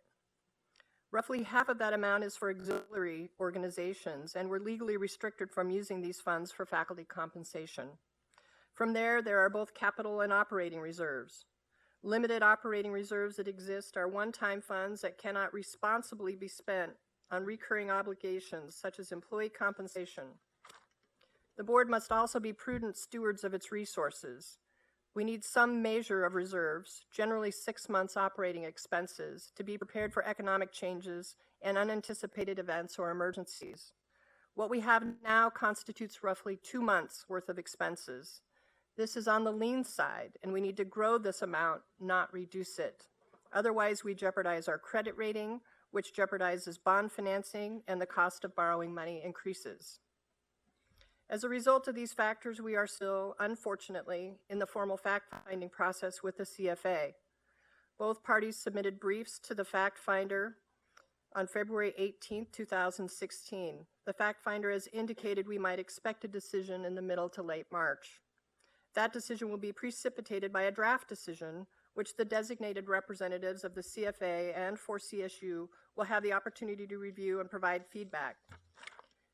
Roughly half of that amount is for auxiliary organizations, and we're legally restricted from using these funds for faculty compensation. From there are both capital and operating reserves. Limited operating reserves that exist are one-time funds that cannot responsibly be spent on recurring obligations such as employee compensation. The board must also be prudent stewards of its resources. We need some measure of reserves, generally 6 months operating expenses, to be prepared for economic changes and unanticipated events or emergencies. What we have now constitutes roughly 2 months worth of expenses. This is on the lean side, and we need to grow this amount, not reduce it. Otherwise, we jeopardize our credit rating, which jeopardizes bond financing, and the cost of borrowing money increases. As a result of these factors, we are still, unfortunately, in the formal fact-finding process with the CFA. Both parties submitted briefs to the fact finder on February 18, 2016. The fact finder has indicated we might expect a decision in the middle to late March. That decision will be precipitated by a draft decision, which the designated representatives of the CFA and for CSU will have the opportunity to review and provide feedback.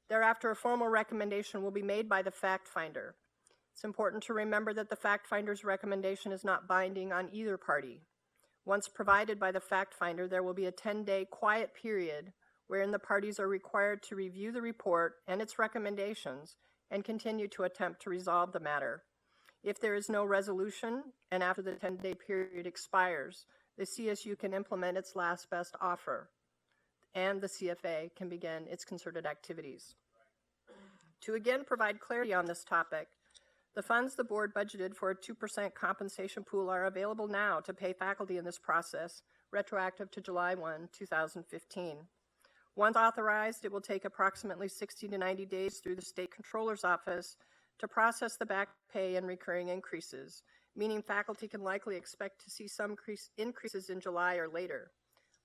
Thereafter, a formal recommendation will be made by the fact finder. It's important to remember that the fact finder's recommendation is not binding on either party. Once provided by the fact finder, there will be a 10-day quiet period wherein the parties are required to review the report and its recommendations and continue to attempt to resolve the matter. If there is no resolution, and after the 10-day period expires, the CSU can implement its last best offer, and the CFA can begin its concerted activities. To again provide clarity on this topic, the funds the board budgeted for a 2% compensation pool are available now to pay faculty in this process, retroactive to July 1, 2015. Once authorized, it will take approximately 60 to 90 days through the State Controller's Office to process the back pay and recurring increases, meaning faculty can likely expect to see some increases in July or later.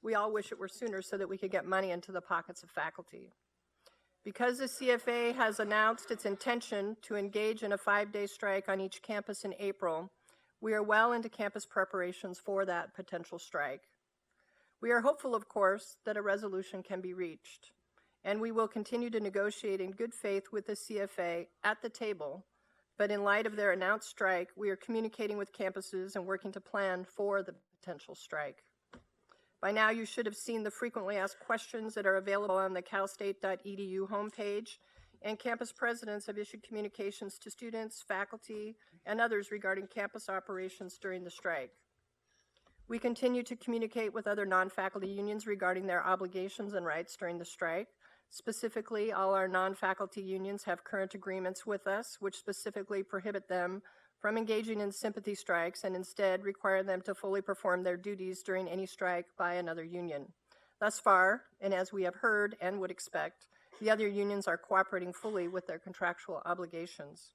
We all wish it were sooner so that we could get money into the pockets of faculty. Because the CFA has announced its intention to engage in a 5-day strike on each campus in April, we are well into campus preparations for that potential strike. We are hopeful, of course, that a resolution can be reached, and we will continue to negotiate in good faith with the CFA at the table, but in light of their announced strike, we are communicating with campuses and working to plan for the potential strike. By now, you should have seen the frequently asked questions that are available on the calstate.edu homepage, and campus presidents have issued communications to students, faculty, and others regarding campus operations during the strike. We continue to communicate with other non-faculty unions regarding their obligations and rights during the strike. Specifically, all our non-faculty unions have current agreements with us, which specifically prohibit them from engaging in sympathy strikes and instead require them to fully perform their duties during any strike by another union. Thus far, and as we have heard and would expect, the other unions are cooperating fully with their contractual obligations.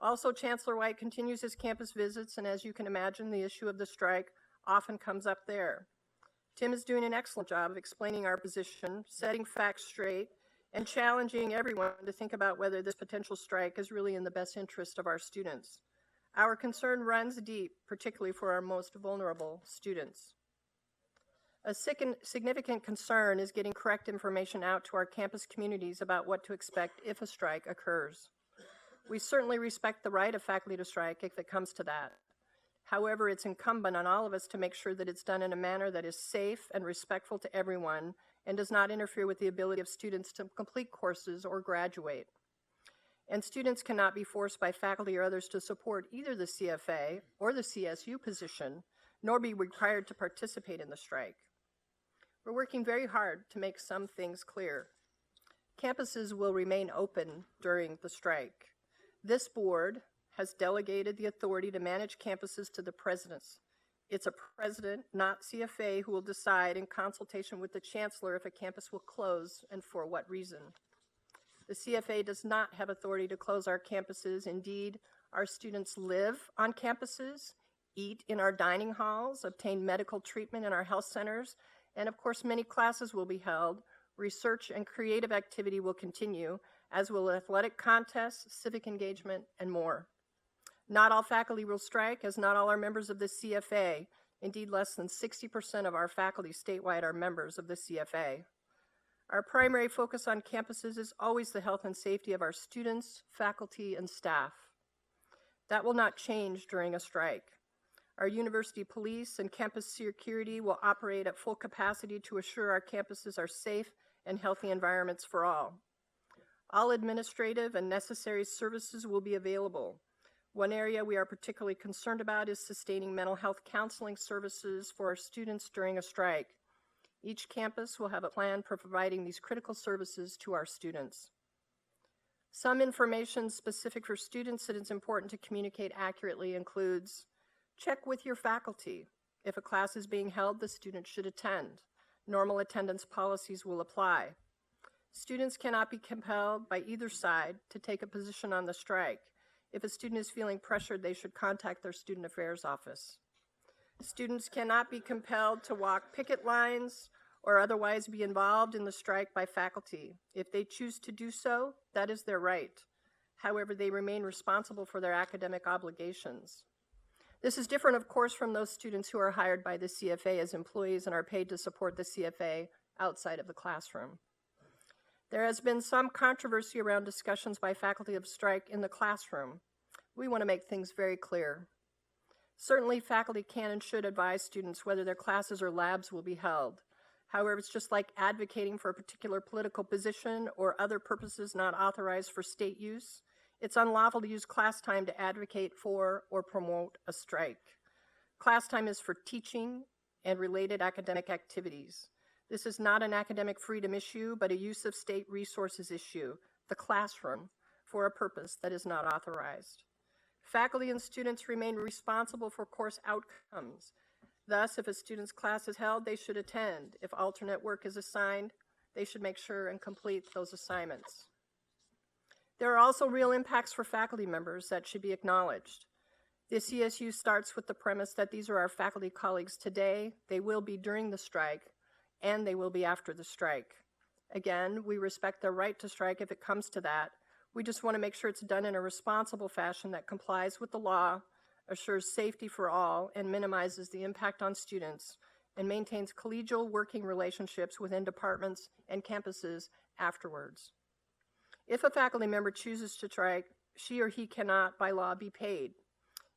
Also, Chancellor White continues his campus visits, and as you can imagine, the issue of the strike often comes up there. Tim is doing an excellent job of explaining our position, setting facts straight, and challenging everyone to think about whether this potential strike is really in the best interest of our students. Our concern runs deep, particularly for our most vulnerable students. A significant concern is getting correct information out to our campus communities about what to expect if a strike occurs. We certainly respect the right of faculty to strike if it comes to that. However, it's incumbent on all of us to make sure that it's done in a manner that is safe and respectful to everyone and does not interfere with the ability of students to complete courses or graduate. And students cannot be forced by faculty or others to support either the CFA or the CSU position, nor be required to participate in the strike. We're working very hard to make some things clear. Campuses will remain open during the strike. This board has delegated the authority to manage campuses to the presidents. It's a president, not CFA, who will decide in consultation with the chancellor if a campus will close and for what reason. The CFA does not have authority to close our campuses. Indeed, our students live on campuses, eat in our dining halls, obtain medical treatment in our health centers, and of course many classes will be held Research and creative activity will continue, as will athletic contests, civic engagement, and more. Not all faculty will strike, as not all are members of the CFA. Indeed, less than 60% of our faculty statewide are members of the CFA. Our primary focus on campuses is always the health and safety of our students, faculty, and staff. That will not change during a strike. Our university police and campus security will operate at full capacity to assure our campuses are safe and healthy environments for all. All administrative and necessary services will be available. One area we are particularly concerned about is sustaining mental health counseling services for our students during a strike. Each campus will have a plan for providing these critical services to our students. Some information specific for students that it's important to communicate accurately includes: check with your faculty. If a class is being held, the student should attend. Normal attendance policies will apply. Students cannot be compelled by either side to take a position on the strike. If a student is feeling pressured, they should contact their student affairs office. Students cannot be compelled to walk picket lines or otherwise be involved in the strike by faculty. If they choose to do so, that is their right. However, they remain responsible for their academic obligations. This is different, of course, from those students who are hired by the CFA as employees and are paid to support the CFA outside of the classroom. There has been some controversy around discussions by faculty of strike in the classroom. We want to make things very clear. Certainly, faculty can and should advise students whether their classes or labs will be held. However, it's just like advocating for a particular political position or other purposes not authorized for state use. It's unlawful to use class time to advocate for or promote a strike. Class time is for teaching and related academic activities. This is not an academic freedom issue, but a use of state resources issue, the classroom, for a purpose that is not authorized. Faculty and students remain responsible for course outcomes. Thus, if a student's class is held, they should attend. If alternate work is assigned, they should make sure and complete those assignments. There are also real impacts for faculty members that should be acknowledged. The CSU starts with the premise that these are our faculty colleagues today, they will be during the strike, and they will be after the strike. Again, we respect their right to strike if it comes to that. We just want to make sure it's done in a responsible fashion that complies with the law, assures safety for all, and minimizes the impact on students, and maintains collegial working relationships within departments and campuses afterwards. If a faculty member chooses to strike, she or he cannot, by law, be paid.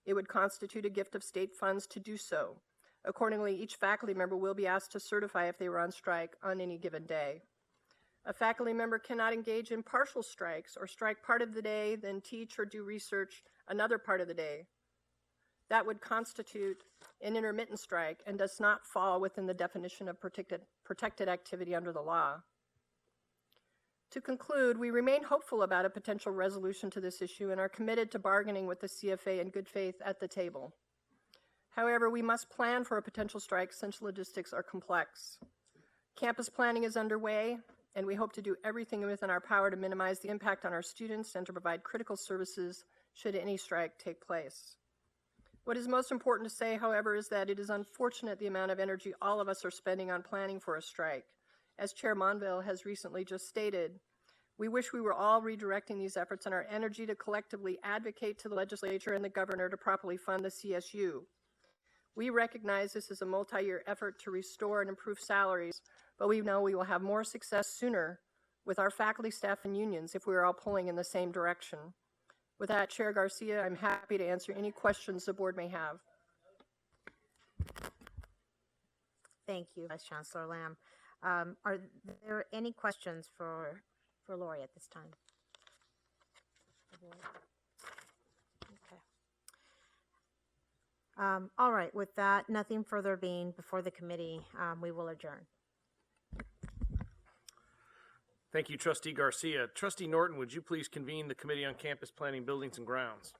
It would constitute a gift of state funds to do so. Accordingly, each faculty member will be asked to certify if they were on strike on any given day. A faculty member cannot engage in partial strikes or strike part of the day, then teach or do research another part of the day. That would constitute an intermittent strike and does not fall within the definition of protected activity under the law. To conclude, we remain hopeful about a potential resolution to this issue and are committed to bargaining with the CFA in good faith at the table. However, we must plan for a potential strike since logistics are complex. Campus planning is underway, and we hope to do everything within our power to minimize the impact on our students and to provide critical services should any strike take place. What is most important to say, however, is that it is unfortunate the amount of energy all of us are spending on planning for a strike. As Chair Monville has recently just stated, we wish we were all redirecting these efforts and our energy to collectively advocate to the legislature and the governor to properly fund the CSU. We recognize this is a multi-year effort to restore and improve salaries, but we know we will have more success sooner with our faculty, staff, and unions if we are all pulling in the same direction. With that, Chair Garcia, I'm happy to answer any questions the board may have. Thank you, Vice Chancellor Lamb. Are there any questions for Lori at this time? Okay. All right, with that, nothing further being before the committee, we will adjourn. Thank you, Trustee Garcia. Trustee Norton, would you please convene the Committee on Campus Planning, Buildings, and Grounds?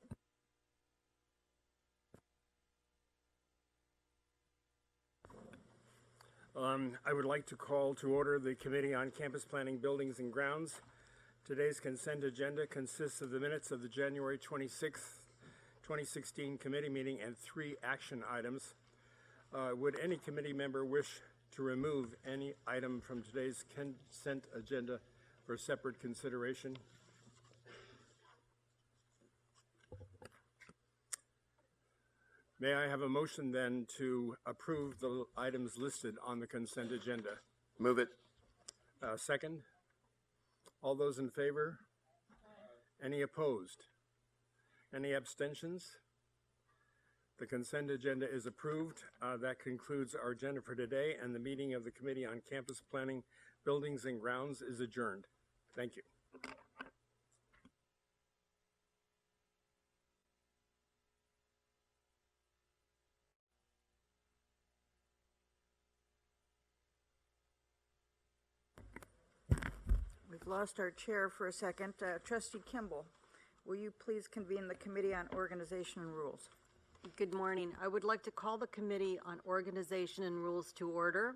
I would like to call to order the Committee on Campus Planning, Buildings, and Grounds. Today's consent agenda consists of the minutes of the January 26th, 2016 committee meeting and 3 action items. Would any committee member wish to remove any item from today's consent agenda for separate consideration? May I have a motion then to approve the items listed on the consent agenda? Move it. Second? All those in favor? Any opposed? Any abstentions? The consent agenda is approved. That concludes our agenda for today, and the meeting of the Committee on Campus Planning, Buildings and Grounds is adjourned. Thank you. We've lost our chair for a second. Trustee Kimball, will you please convene the Committee on Organization and Rules? Good morning. I would like to call the Committee on Organization and Rules to order.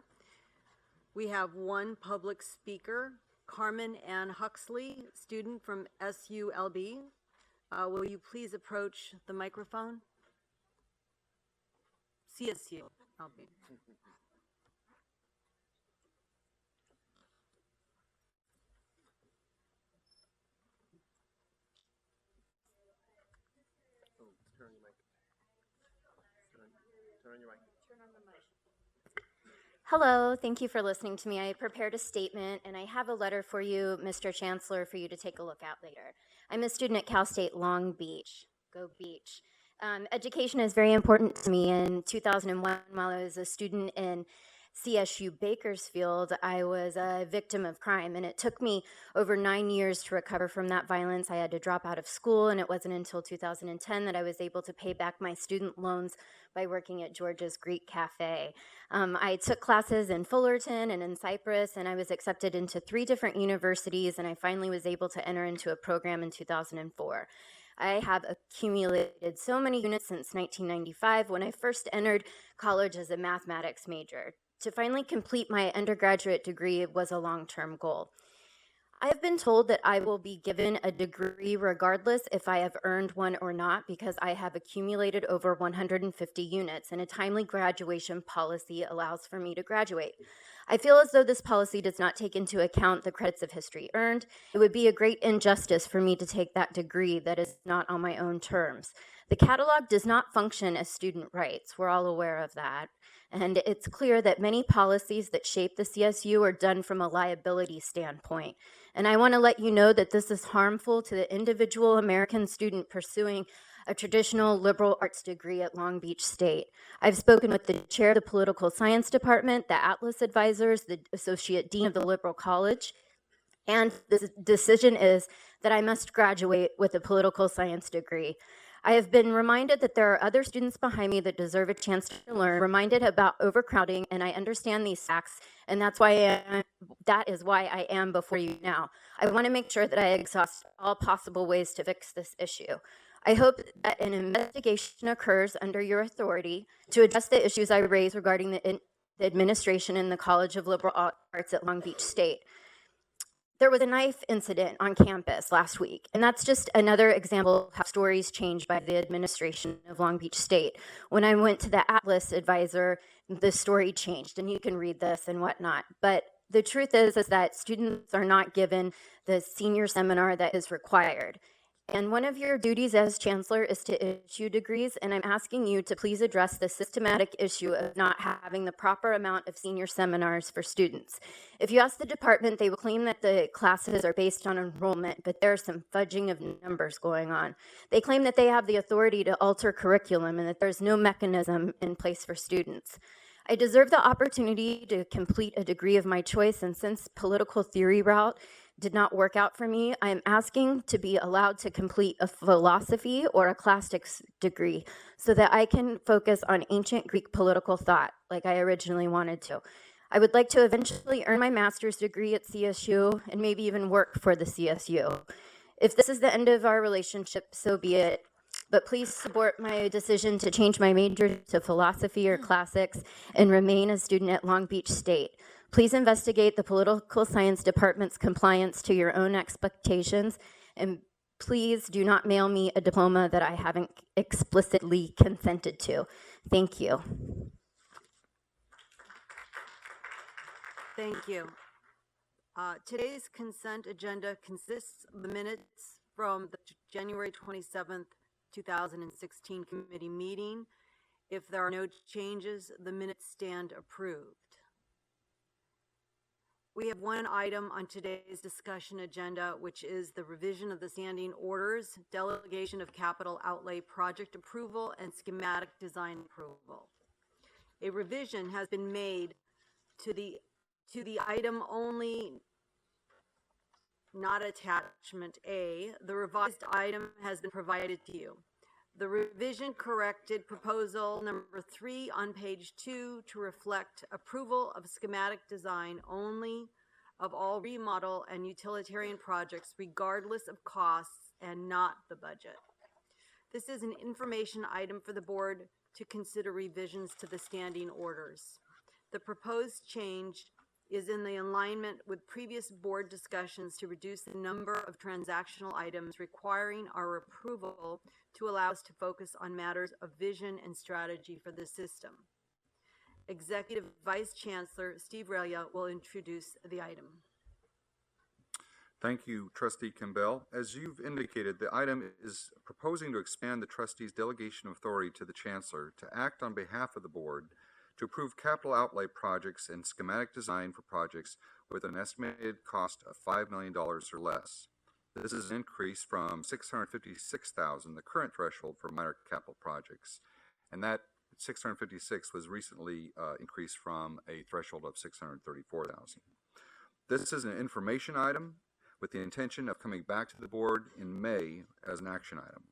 We have one public speaker, Carmen Ann Huxley, student from SULB. Will you please approach the microphone? CSULB. Hello, thank you for listening to me. I prepared a statement and I have a letter for you, Mr. Chancellor, for you to take a look at later. I'm a student at Cal State Long Beach. Go Beach. Education is very important to me. In 2001, while I was a student in CSU Bakersfield, I was a victim of crime, and it took me over 9 years to recover from that violence. I had to drop out of school, and it wasn't until 2010 that I was able to pay back my student loans by working at George's Greek Cafe. I took classes in Fullerton and in Cyprus, and I was accepted into 3 different universities, and I finally was able to enter into a program in 2004. I have accumulated so many units since 1995 when I first entered college as a mathematics major. To finally complete my undergraduate degree was a long-term goal. I have been told that I will be given a degree regardless if I have earned one or not because I have accumulated over 150 units and a timely graduation policy allows for me to graduate. I feel as though this policy does not take into account the credits of history earned. It would be a great injustice for me to take that degree that is not on my own terms. The catalog does not function as student rights. We're all aware of that. And it's clear that many policies that shape the CSU are done from a liability standpoint. And I want to let you know that this is harmful to the individual American student pursuing a traditional liberal arts degree at Long Beach State. I've spoken with the chair of the political science department, the Atlas advisors, the associate dean of the liberal college, and the decision is that I must graduate with a political science degree. I have been reminded that there are other students behind me that deserve a chance to learn, reminded about overcrowding, and I understand these facts, and that is why I am before you now. I want to make sure that I exhaust all possible ways to fix this issue. I hope that an investigation occurs under your authority to address the issues I raised regarding the administration in the College of Liberal Arts at Long Beach State. There was a knife incident on campus last week, and that's just another example of how stories change by the administration of Long Beach State. When I went to the Atlas advisor, the story changed, and you can read this and whatnot. But the truth is that students are not given the senior seminar that is required. And one of your duties as chancellor is to issue degrees, and I'm asking you to please address the systematic issue of not having the proper amount of senior seminars for students. If you ask the department, they will claim that the classes are based on enrollment, but there's some fudging of numbers going on. They claim that they have the authority to alter curriculum and that there's no mechanism in place for students. I deserve the opportunity to complete a degree of my choice, and since political theory route did not work out for me, I am asking to be allowed to complete a philosophy or a classics degree so that I can focus on ancient Greek political thought like I originally wanted to. I would like to eventually earn my master's degree at CSU and maybe even work for the CSU. If this is the end of our relationship, so be it. But please support my decision to change my major to philosophy or classics and remain a student at Long Beach State. Please investigate the political science department's compliance to your own expectations, and please do not mail me a diploma that I haven't explicitly consented to. Thank you. Thank you. Today's consent agenda consists of the minutes from the January 27th, 2016 committee meeting. If there are no changes, the minutes stand approved. We have one item on today's discussion agenda, which is the revision of the standing orders, delegation of capital outlay project approval, and schematic design approval. A revision has been made to the item only, not attachment A. The revised item has been provided to you. The revision corrected proposal number 3 on page 2 to reflect approval of schematic design only of all remodel and utilitarian projects regardless of costs and not the budget. This is an information item for the board to consider revisions to the standing orders. The proposed change is in the alignment with previous board discussions to reduce the number of transactional items requiring our approval to allow us to focus on matters of vision and strategy for the system. Executive Vice Chancellor Steve Relia will introduce the item. Thank you, Trustee Campbell. As you've indicated, the item is proposing to expand the trustee's delegation of authority to the Chancellor to act on behalf of the board to approve capital outlay projects and schematic design for projects with an estimated cost of $5 million or less. This is an increase from $656,000, the current threshold for minor capital projects, and that 656 was recently increased from a threshold of 634,000. This is an information item with the intention of coming back to the board in May as an action item.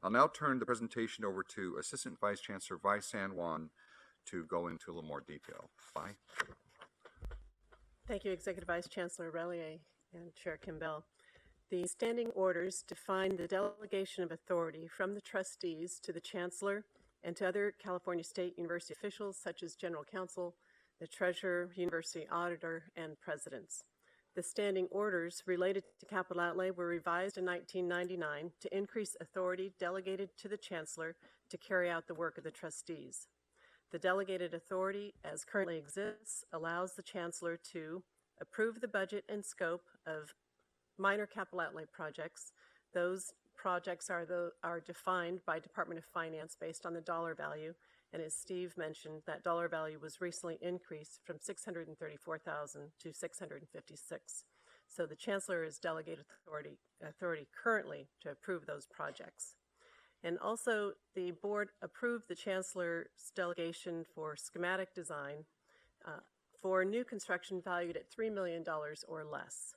I'll now turn the presentation over to Assistant Vice Chancellor Vi San Juan to go into a little more detail. Vi? Thank you, Executive Vice Chancellor Relier and Chair Campbell. The standing orders define the delegation of authority from the trustees to the Chancellor and to other California State University officials such as General Counsel, the Treasurer, University Auditor, and Presidents. The standing orders related to capital outlay were revised in 1999 to increase authority delegated to the Chancellor to carry out the work of the trustees. The delegated authority, as currently exists, allows the Chancellor to approve the budget and scope of minor capital outlay projects. Those projects are defined by Department of Finance based on the dollar value, and as Steve mentioned, that dollar value was recently increased from $634,000 to $656,000. So the Chancellor is delegated authority currently to approve those projects. And also, the board approved the Chancellor's delegation for schematic design for new construction valued at $3 million or less.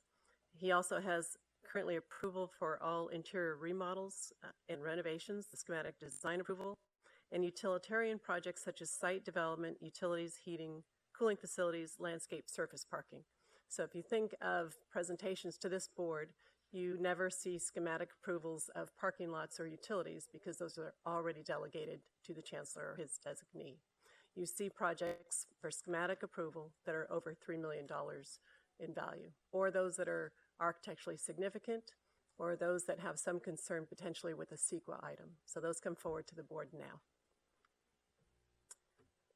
He also has currently approval for all interior remodels and renovations, the schematic design approval, and utilitarian projects such as site development, utilities, heating, cooling facilities, landscape surface parking. So if you think of presentations to this board, you never see schematic approvals of parking lots or utilities because those are already delegated to the Chancellor or his designee. You see projects for schematic approval that are over $3 million in value, or those that are architecturally significant, or those that have some concern potentially with a CEQA item. So those come forward to the board now.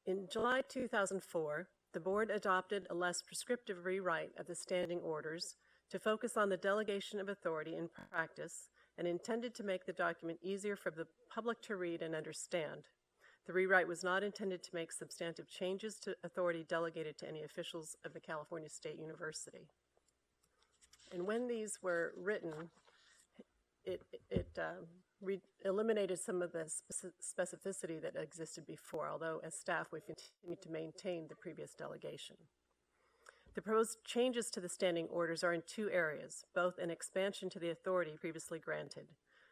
In July 2004, the board adopted a less prescriptive rewrite of the standing orders to focus on the delegation of authority in practice and intended to make the document easier for the public to read and understand. The rewrite was not intended to make substantive changes to authority delegated to any officials of the California State University. And when these were written, it eliminated some of the specificity that existed before, although as staff we've continued to maintain the previous delegation. The proposed changes to the standing orders are in two areas, both an expansion to the authority previously granted.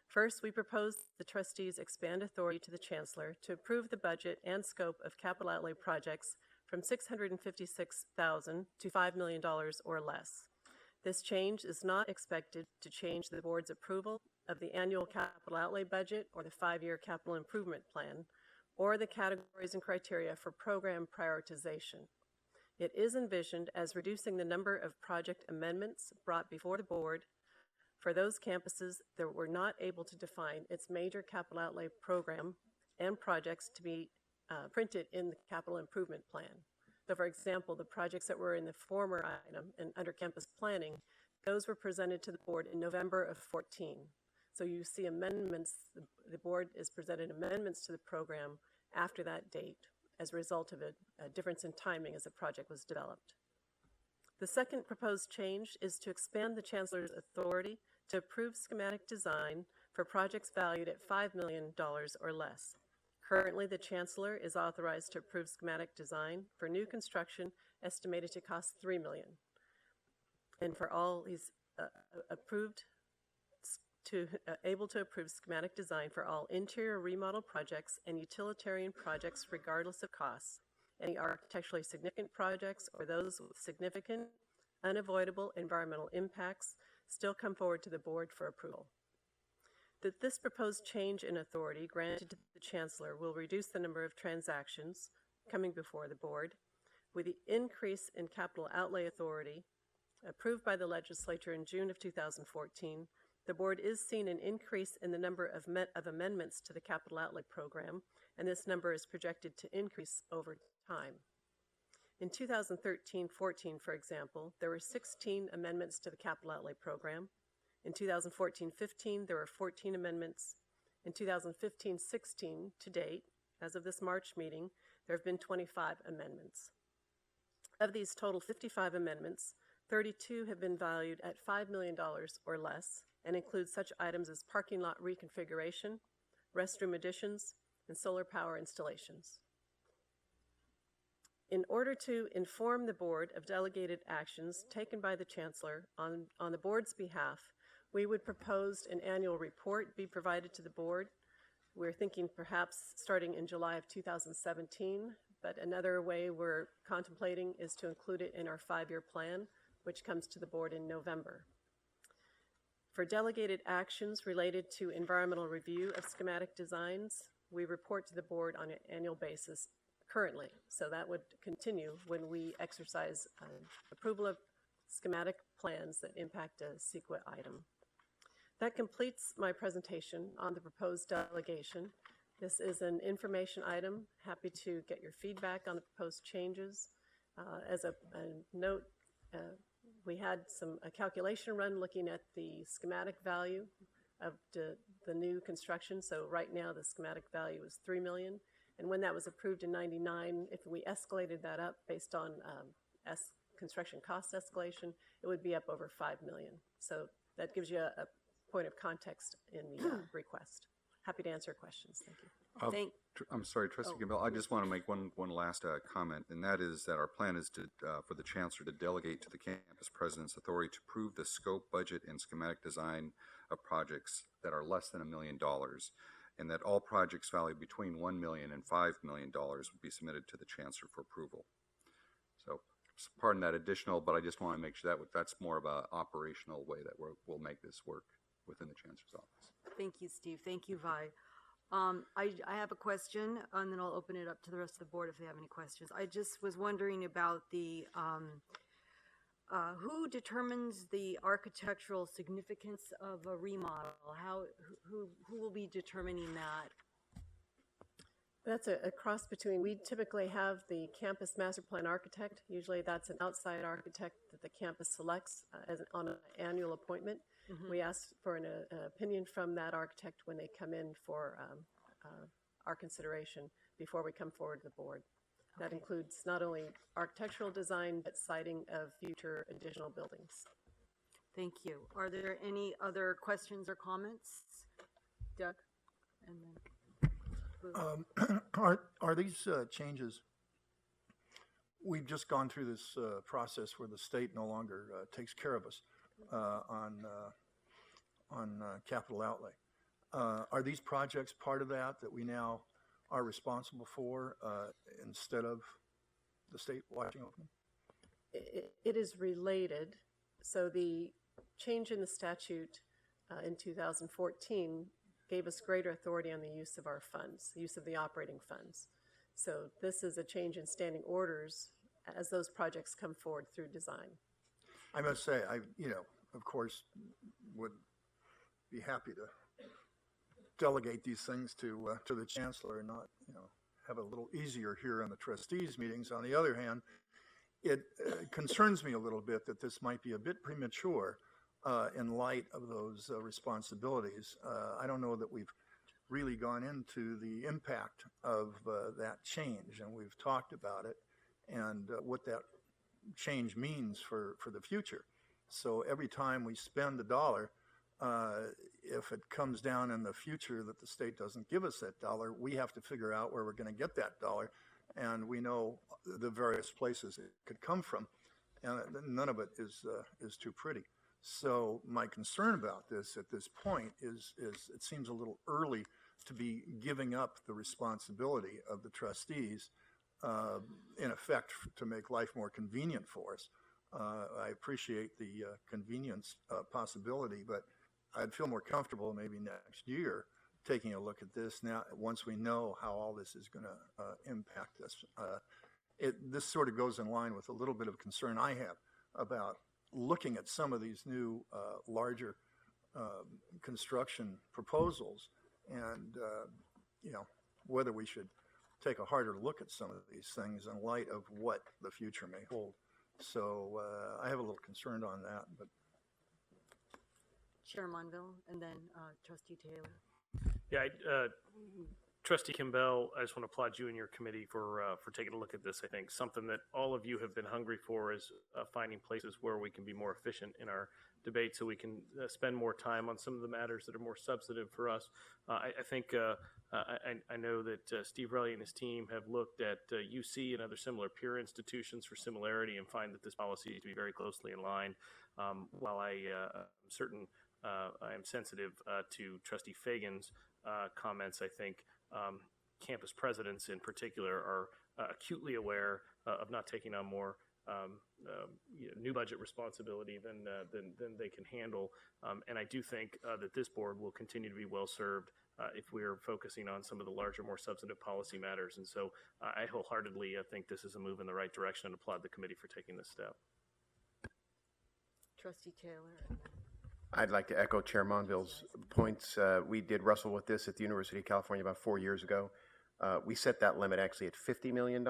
First, we propose the trustees expand authority to the Chancellor to approve the budget and scope of capital outlay projects from $656,000 to $5 million or less. This change is not expected to change the board's approval of the annual capital outlay budget or the 5-year capital improvement plan, or the categories and criteria for program prioritization. It is envisioned as reducing the number of project amendments brought before the board for those campuses that were not able to define its major capital outlay program and projects to be printed in the capital improvement plan. So for example, the projects that were in the former item and under campus planning, those were presented to the board in November of 14. So you see amendments, the board is presented amendments to the program after that date as a result of a difference in timing as the project was developed. The second proposed change is to expand the Chancellor's authority to approve schematic design for projects valued at $5 million or less. Currently, the Chancellor is authorized to approve schematic design for new construction estimated to cost $3 million. And for all, he's able to approve schematic design for all interior remodel projects and utilitarian projects regardless of costs. Any architecturally significant projects or those with significant, unavoidable environmental impacts still come forward to the board for approval. That this proposed change in authority granted to the Chancellor will reduce the number of transactions coming before the board, with the increase in capital outlay authority approved by the legislature in June of 2014. The board is seeing an increase in the number of amendments to the capital outlay program, and this number is projected to increase over time. In 2013-14, for example, there were 16 amendments to the capital outlay program. In 2014-15, there were 14 amendments. In 2015-16, to date, as of this March meeting, there have been 25 amendments. Of these total 55 amendments, 32 have been valued at $5 million or less and include such items as parking lot reconfiguration, restroom additions, and solar power installations. In order to inform the board of delegated actions taken by the Chancellor on the board's behalf, we would propose an annual report be provided to the board. We're thinking perhaps starting in July of 2017, but another way we're contemplating is to include it in our 5-year plan, which comes to the board in November. For delegated actions related to environmental review of schematic designs, we report to the board on an annual basis currently. So that would continue when we exercise approval of schematic plans that impact a CEQA item. That completes my presentation on the proposed delegation. This is an information item. Happy to get your feedback on the proposed changes. As a note, we had a calculation run looking at the schematic value of the new construction. So right now the schematic value is $3 million. And when that was approved in '99, if we escalated that up based on construction cost escalation, it would be up over $5 million. So that gives you a point of context in the request. Happy to answer questions. Thank you. I'm sorry, Trustee Campbell. I just want to make one last comment, and that is that our plan is to for the Chancellor to delegate to the campus president's authority to approve the scope, budget, and schematic design of projects that are less than $1 million, and that all projects valued between $1 million and $5 million would be submitted to the Chancellor for approval. So, pardon that additional, but I just want to make sure that that's more of an operational way that we'll make this work within the Chancellor's office. Thank you, Steve. Thank you, Vi. I have a question, and then I'll open it up to the rest of the board if they have any questions. I just was wondering about the who determines the architectural significance of a remodel? Who will be determining that? That's a cross between, we typically have the campus master plan architect. Usually that's an outside architect that the campus selects on an annual appointment. Mm-hmm. We ask for an opinion from that architect when they come in for our consideration before we come forward to the board. Okay. That includes not only architectural design, but siting of future additional buildings. Thank you. Are there any other questions or comments? Doug? And then are these changes, we've just gone through this process where the state no longer takes care of us on capital outlay. Are these projects part of that we now are responsible for instead of the state watching over them? It is related. So the change in the statute in 2014 gave us greater authority on the use of our funds, the use of the operating funds. So this is a change in standing orders as those projects come forward through design. I must say, I of course, would be happy to delegate these things to the Chancellor and not, have it a little easier here on the trustees meetings. On the other hand, it concerns me a little bit that this might be a bit premature in light of those responsibilities. I don't know that we've really gone into the impact of that change, and we've talked about it and what that change means for the future. So every time we spend a dollar, if it comes down in the future that the state doesn't give us that dollar, we have to figure out where we're going to get that dollar. And we know the various places it could come from, and none of it is too pretty. So my concern about this at this point is it seems a little early to be giving up the responsibility of the trustees, in effect, to make life more convenient for us. I appreciate the convenience possibility, but I'd feel more comfortable maybe next year taking a look at this now, once we know how all this is going to impact us. This sort of goes in line with a little bit of concern I have about looking at some of these new larger construction proposals and, whether we should take a harder look at some of these things in light of what the future may hold. So I have a little concern on that, but Chair Monville, and then Trustee Taylor. Yeah, Trustee Kimbell, I just want to applaud you and your committee for taking a look at this. I think something that all of you have been hungry for is finding places where we can be more efficient in our debate, so we can spend more time on some of the matters that are more substantive for us. I think I know that Steve Relly and his team have looked at UC and other similar peer institutions for similarity and find that this policy is to be very closely in line. While I am certain I am sensitive to Trustee Fagan's comments, I think campus presidents in particular are acutely aware of not taking on more new budget responsibility than they can handle. And I do think that this board will continue to be well served if we are focusing on some of the larger, more substantive policy matters. And so I wholeheartedly think this is a move in the right direction and applaud the committee for taking this step. Trustee Taylor. I'd like to echo Chair Monville's points. We did wrestle with this at the University of California about 4 years ago. We set that limit actually at $50 million.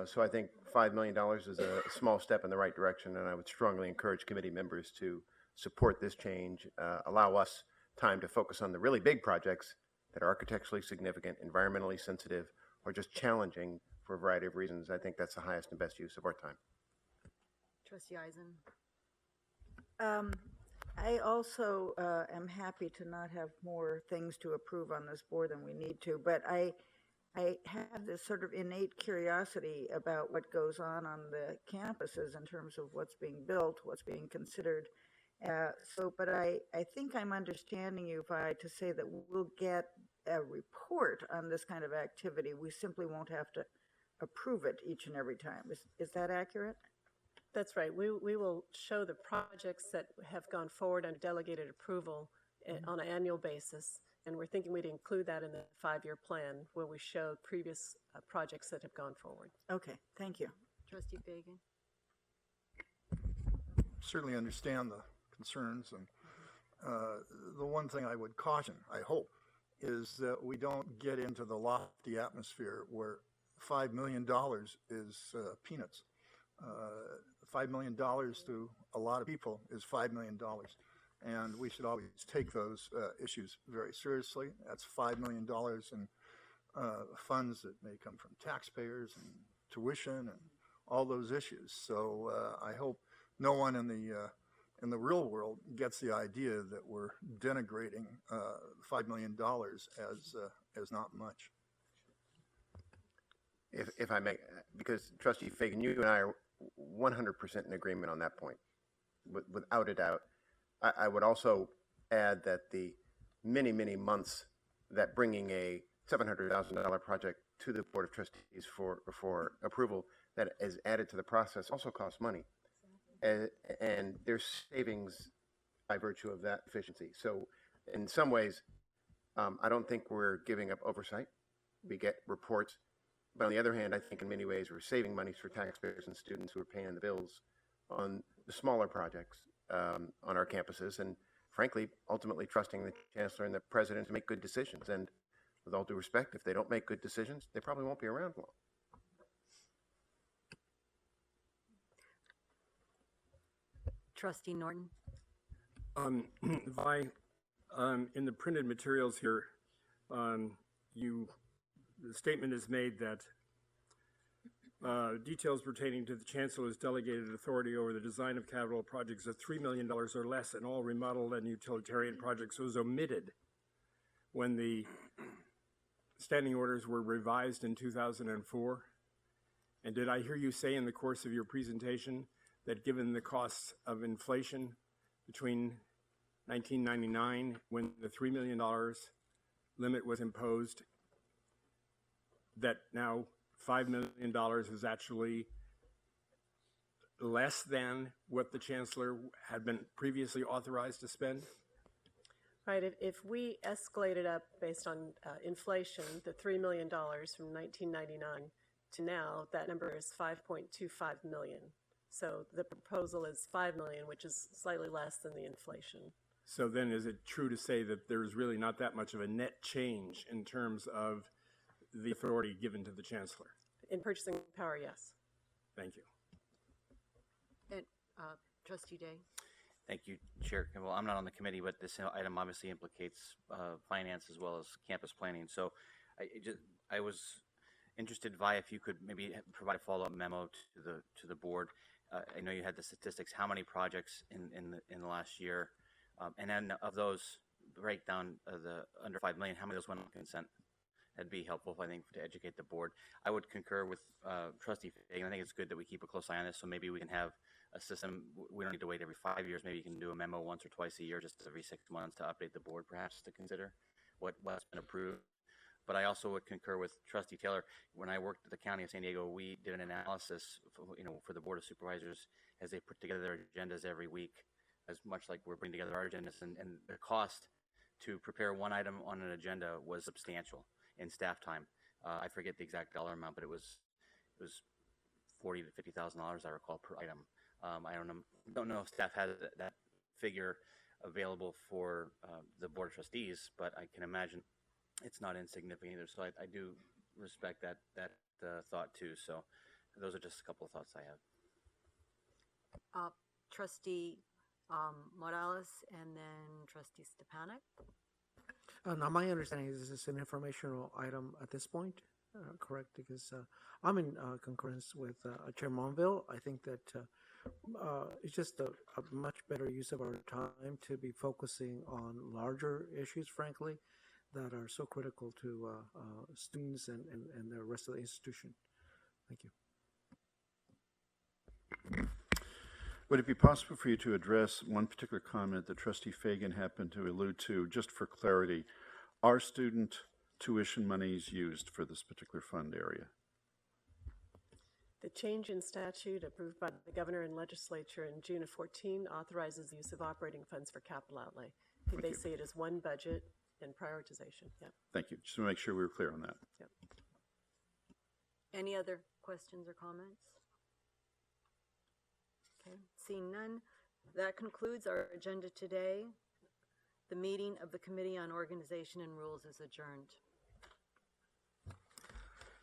So I think $5 million is a small step in the right direction, and I would strongly encourage committee members to support this change, allow us time to focus on the really big projects that are architecturally significant, environmentally sensitive, or just challenging for a variety of reasons. I think that's the highest and best use of our time. Trustee Eisen. I also am happy to not have more things to approve on this board than we need to, but I have this sort of innate curiosity about what goes on the campuses in terms of what's being built, what's being considered. But I think I'm understanding you to say that we'll get a report on this kind of activity. We simply won't have to approve it each and every time. Is that accurate? That's right. We will show the projects that have gone forward under delegated approval on an annual basis. And we're thinking we'd include that in the 5-year plan where we show previous projects that have gone forward. Okay, thank you. Trustee Fagan. certainly understand the concerns. And the one thing I would caution, I hope, is that we don't get into the lofty atmosphere where $5 million is peanuts. $5 million to a lot of people is $5 million. And we should always take those issues very seriously. That's $5 million in funds that may come from taxpayers and tuition and all those issues. So I hope no one in the real world gets the idea that we're denigrating $5 million as not much. If I may, because Trustee Fagan, you and I are 100% in agreement on that point, without a doubt. I would also add that the many, many months that bringing a $700,000 project to the Board of Trustees for approval that is added to the process also costs money. And there's savings by virtue of that efficiency. So in some ways, I don't think we're giving up oversight. We get reports. But on the other hand, I think in many ways we're saving money for taxpayers and students who are paying the bills on the smaller projects on our campuses, and frankly, ultimately trusting the Chancellor and the President to make good decisions. And with all due respect, if they don't make good decisions, they probably won't be around long. Trustee Norton. Vi, in the printed materials here, the statement is made that details pertaining to the Chancellor's delegated authority over the design of capital projects of $3 million or less in all remodel and utilitarian projects was omitted when the standing orders were revised in 2004. And did I hear you say in the course of your presentation that given the costs of inflation between 1999, when the $3 million limit was imposed, that now $5 million is actually less than what the Chancellor had been previously authorized to spend? Right, if we escalated up based on inflation, the $3 million from 1999 to now, that number is 5.25 million. So the proposal is 5 million, which is slightly less than the inflation. So then is it true to say that there's really not that much of a net change in terms of the authority given to the Chancellor? In purchasing power, yes. Thank you. And Trustee Day. Thank you, Chair Kimball. I'm not on the committee, but this item obviously implicates finance as well as campus planning. So I was interested, Vi, if you could maybe provide a follow-up memo to the board. I know you had the statistics. How many projects in the last year? And then of those, breakdown of the under 5 million, how many of those went on consent? That'd be helpful, I think, to educate the board. I would concur with Trustee Fagan. I think it's good that we keep a close eye on this, so maybe we can have a system. We don't need to wait every 5 years. Maybe you can do a memo once or twice a year, just every 6 months, to update the board, perhaps, to consider what's been approved. But I also would concur with Trustee Taylor. When I worked at the County of San Diego, we did an analysis, for the Board of Supervisors as they put together their agendas every week, as much like we're putting together our agendas. And the cost to prepare one item on an agenda was substantial in staff time. I forget the exact dollar amount, but it was $40,000 to $50,000, I recall, per item. I don't know if staff has that figure available for the Board of Trustees, but I can imagine it's not insignificant either. So I do respect that thought too. So those are just a couple of thoughts I have. Trustee Morales, and then Trustee Stepanek. Now, my understanding is this is an informational item at this point, correct? Because I'm in concurrence with Chair Monville. I think that it's just a much better use of our time to be focusing on larger issues, frankly, that are so critical to students and the rest of the institution. Thank you. Would it be possible for you to address one particular comment that Trustee Fagan happened to allude to, just for clarity? Are student tuition monies used for this particular fund area? The change in statute approved by the governor and legislature in June of 2014 authorizes the use of operating funds for capital outlay. They see it as one budget and prioritization. Yeah. Thank you. Just to make sure we were clear on that. Yep. Any other questions or comments? Okay, seeing none, that concludes our agenda today. The meeting of the Committee on Organization and Rules is adjourned.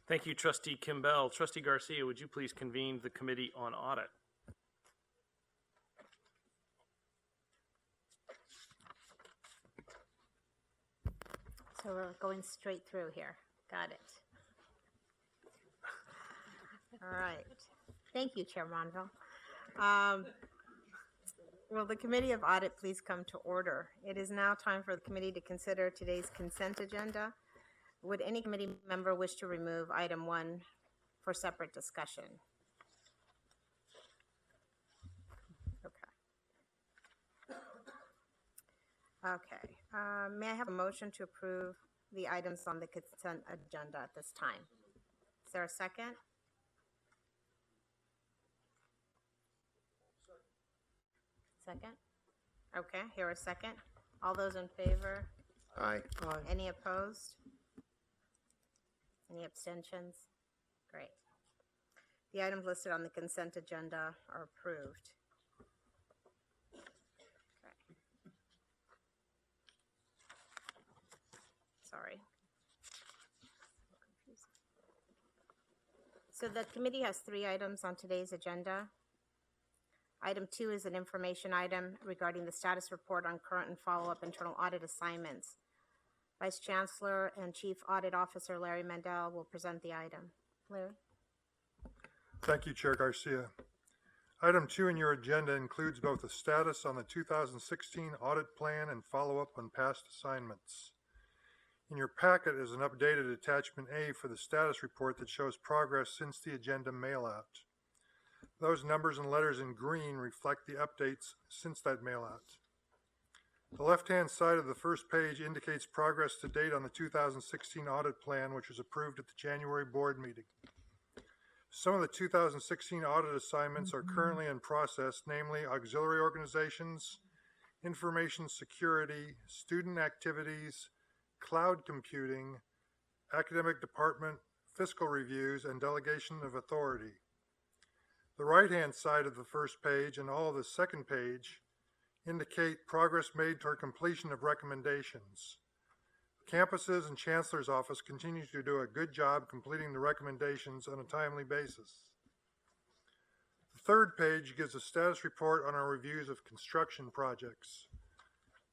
Thank you, Trustee Kimball. Trustee Garcia, would you please convene the Committee on Audit? So we're going straight through here. Got it. All right. Thank you, Chair Monville. Will the Committee of Audit please come to order? It is now time for the committee to consider today's consent agenda. Would any committee member wish to remove item 1 for separate discussion? Okay. May I have a motion to approve the items on the consent agenda at this time? Is there a second? Second? Okay, here a second. All those in favor? Aye. Any opposed? Any abstentions? Great. The items listed on the consent agenda are approved. Okay. Sorry. So the committee has 3 items on today's agenda. Item 2 is an information item regarding the status report on current and follow-up internal audit assignments. Vice Chancellor and Chief Audit Officer Larry Mandel will present the item. Larry? Thank you, Chair Garcia. Item 2 in your agenda includes both a status on the 2016 audit plan and follow-up on past assignments. In your packet is an updated attachment A for the status report that shows progress since the agenda mail-out. Those numbers and letters in green reflect the updates since that mail-out. The left-hand side of the first page indicates progress to date on the 2016 audit plan, which was approved at the January board meeting. Some of the 2016 audit assignments are currently in process, namely auxiliary organizations, information security, student activities, cloud computing, academic department, fiscal reviews, and delegation of authority. The right-hand side of the first page and all of the second page indicate progress made toward completion of recommendations. Campuses and Chancellor's Office continue to do a good job completing the recommendations on a timely basis. The third page gives a status report on our reviews of construction projects.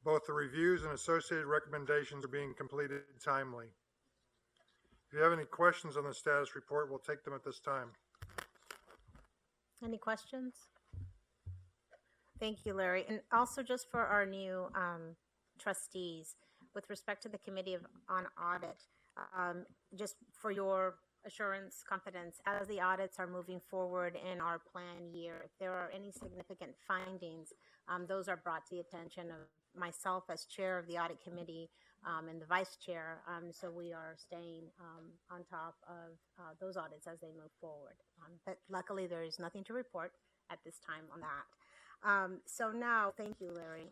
Both the reviews and associated recommendations are being completed timely. If you have any questions on the status report, we'll take them at this time. Any questions? Thank you, Larry. And also just for our new trustees, with respect to the Committee on Audit, just for your assurance, confidence, as the audits are moving forward in our plan year, if there are any significant findings, those are brought to the attention of myself as chair of the Audit Committee and the vice chair. So we are staying on top of those audits as they move forward. But luckily, there is nothing to report at this time on that. So now, thank you, Larry.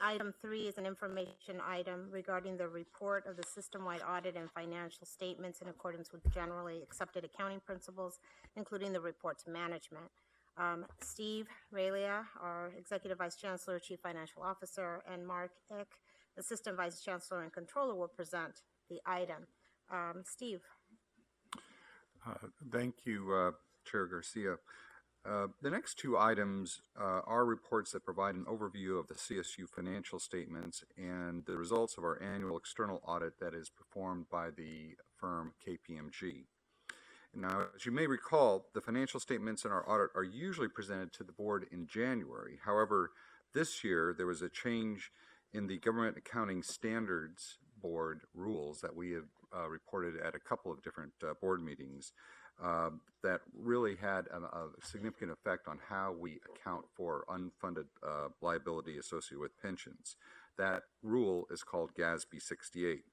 Item 3 is an information item regarding the report of the system-wide audit and financial statements in accordance with generally accepted accounting principles, including the report to management. Steve Raylia, our Executive Vice Chancellor, Chief Financial Officer, and Mark Eck, Assistant Vice Chancellor and Controller, will present the item. Steve. Thank you, Chair Garcia. The next two items are reports that provide an overview of the CSU financial statements and the results of our annual external audit that is performed by the firm KPMG. Now, as you may recall, the financial statements in our audit are usually presented to the board in January. However, this year there was a change in the Government Accounting Standards Board rules that we have reported at a couple of different board meetings that really had a significant effect on how we account for unfunded liability associated with pensions. That rule is called GASB 68.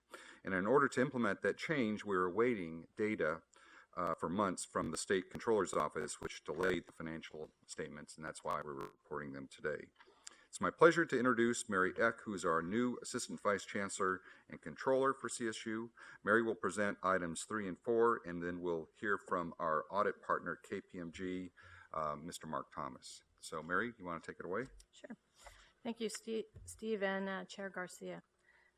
And in order to implement that change, we were awaiting data for months from the State Controller's Office, which delayed the financial statements, and that's why we're reporting them today. It's my pleasure to introduce Mary Eck, who is our new Assistant Vice Chancellor and Controller for CSU. Mary will present items 3 and 4, and then we'll hear from our audit partner, KPMG, Mr. Mark Thomas. So, Mary, you want to take it away? Sure. Thank you, Steve and Chair Garcia.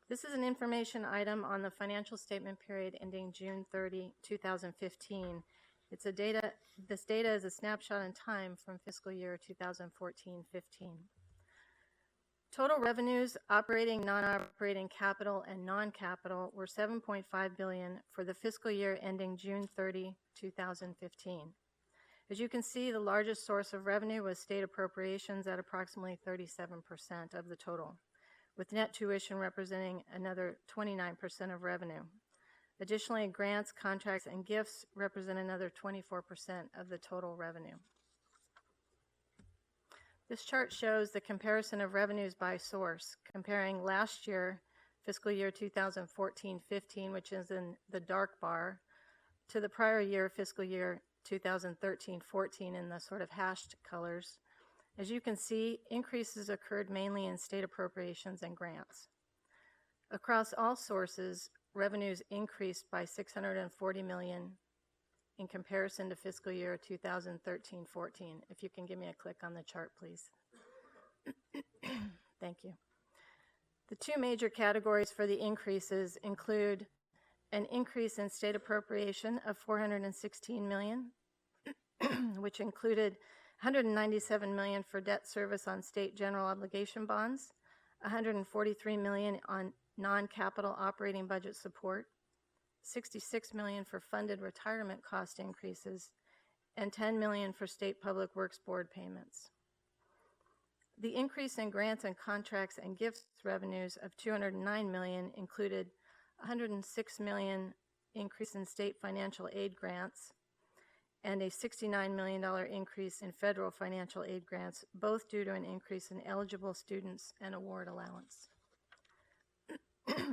This is an information item on the financial statement period ending June 30, 2015. This data is a snapshot in time from fiscal year 2014-15. Total revenues, operating, non-operating, capital, and non-capital were $7.5 billion for the fiscal year ending June 30, 2015. As you can see, the largest source of revenue was state appropriations at approximately 37% of the total, with net tuition representing another 29% of revenue. Additionally, grants, contracts, and gifts represent another 24% of the total revenue. This chart shows the comparison of revenues by source, comparing last year, fiscal year 2014-15, which is in the dark bar, to the prior year, fiscal year 2013-14 in the sort of hashed colors. As you can see, increases occurred mainly in state appropriations and grants. Across all sources, revenues increased by $640 million in comparison to fiscal year 2013-14. If you can give me a click on the chart, please. Thank you. The two major categories for the increases include an increase in state appropriation of $416 million which included $197 million for debt service on state general obligation bonds, $143 million on non-capital operating budget support, $66 million for funded retirement cost increases, and $10 million for state public works board payments. The increase in grants and contracts and gifts revenues of $209 million included $106 million increase in state financial aid grants and a $69 million increase in federal financial aid grants, both due to an increase in eligible students and award allowance.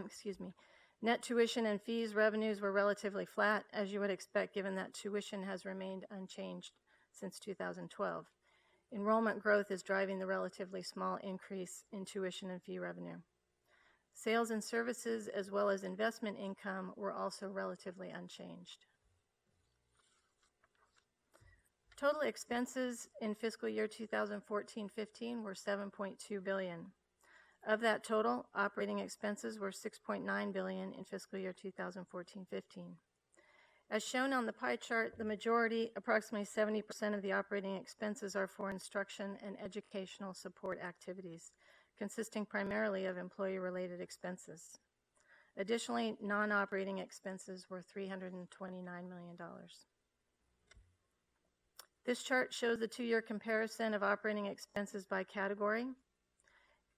Excuse me. Net tuition and fees revenues were relatively flat, as you would expect, given that tuition has remained unchanged since 2012. Enrollment growth is driving the relatively small increase in tuition and fee revenue. Sales and services, as well as investment income, were also relatively unchanged. Total expenses in fiscal year 2014-15 were $7.2 billion. Of that total, operating expenses were $6.9 billion in fiscal year 2014-15. As shown on the pie chart, the majority, approximately 70% of the operating expenses, are for instruction and educational support activities, consisting primarily of employee-related expenses. Additionally, non-operating expenses were $329 million. This chart shows the two-year comparison of operating expenses by category.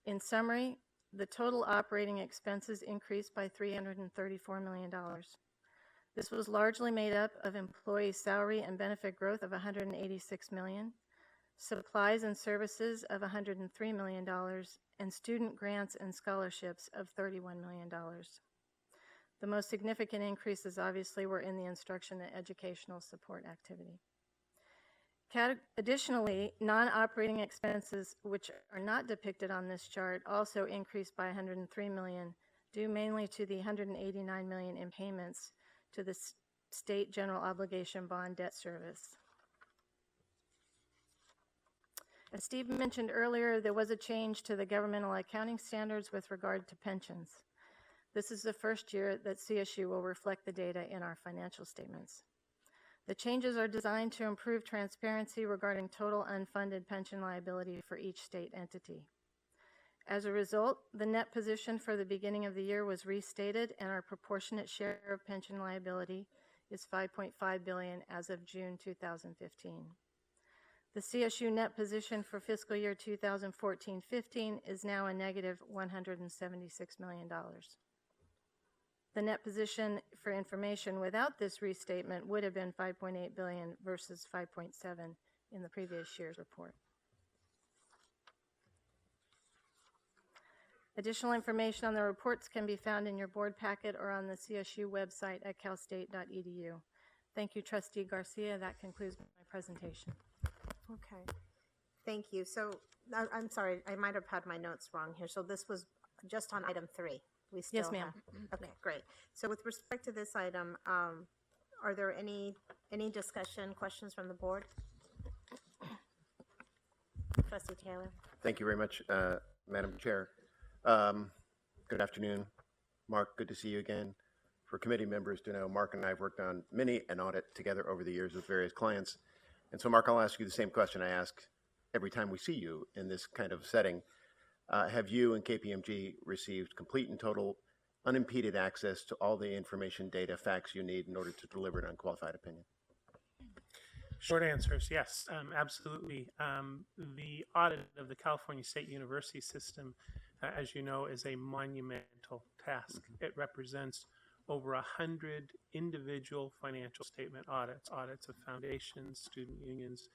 In summary, the total operating expenses increased by $334 million. This was largely made up of employee salary and benefit growth of $186 million, supplies and services of $103 million, and student grants and scholarships of $31 million. The most significant increases obviously were in the instruction and educational support activity. Additionally, non-operating expenses, which are not depicted on this chart, also increased by $103 million, due mainly to the $189 million in payments to the state general obligation bond debt service. As Steve mentioned earlier, there was a change to the governmental accounting standards with regard to pensions. This is the first year that CSU will reflect the data in our financial statements. The changes are designed to improve transparency regarding total unfunded pension liability for each state entity. As a result, the net position for the beginning of the year was restated, and our proportionate share of pension liability is $5.5 billion as of June 2015. The CSU net position for fiscal year 2014-15 is now a negative $176 million. The net position for information without this restatement would have been $5.8 billion versus $5.7 in the previous year's report. Additional information on the reports can be found in your board packet or on the CSU website at calstate.edu. Thank you, Trustee Garcia. That concludes my presentation. Okay, thank you. So I'm sorry, I might have had my notes wrong here. So this was just on item 3. We still Yes, ma'am. Okay, great. So with respect to this item, are there any discussion, questions from the board? Trustee Taylor. Thank you very much, Madam Chair. Good afternoon. Mark, good to see you again. For committee members to know, Mark and I have worked on many an audit together over the years with various clients. And so, Mark, I'll ask you the same question I ask every time we see you in this kind of setting. Have you and KPMG received complete and total unimpeded access to all the information, data, facts you need in order to deliver an unqualified opinion? Short answer is yes, absolutely. The audit of the California State University system, as you know, is a monumental task. It represents over 100 individual financial statement audits of foundations, student unions,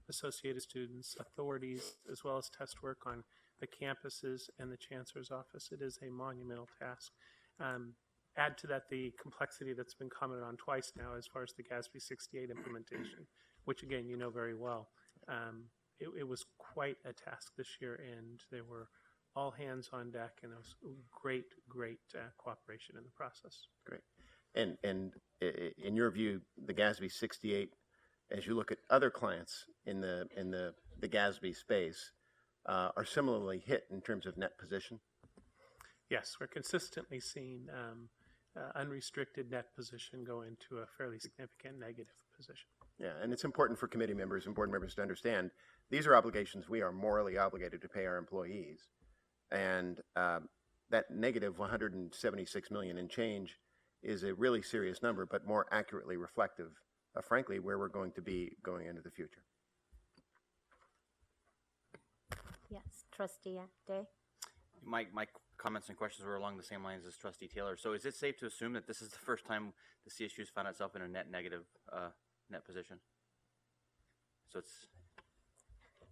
associated students, authorities, as well as test work on the campuses and the Chancellor's office. It is a monumental task. Add to that the complexity that's been commented on twice now as far as the GASB 68 implementation, which again, you know very well. It was quite a task this year, and there were all hands on deck, and there was great cooperation in the process. Great. And in your view, the GASB 68, as you look at other clients in the GASB space, are similarly hit in terms of net position? Yes, we're consistently seeing unrestricted net position go into a fairly significant negative position. Yeah, and it's important for committee members and board members to understand these are obligations we are morally obligated to pay our employees, and that negative 176 million and change is a really serious number, but more accurately reflective of, frankly, where we're going to be going into the future. Yes, Trustee Day. My comments and questions were along the same lines as Trustee Taylor. So is it safe to assume that this is the first time the CSU's found itself in a net negative net position? So it's,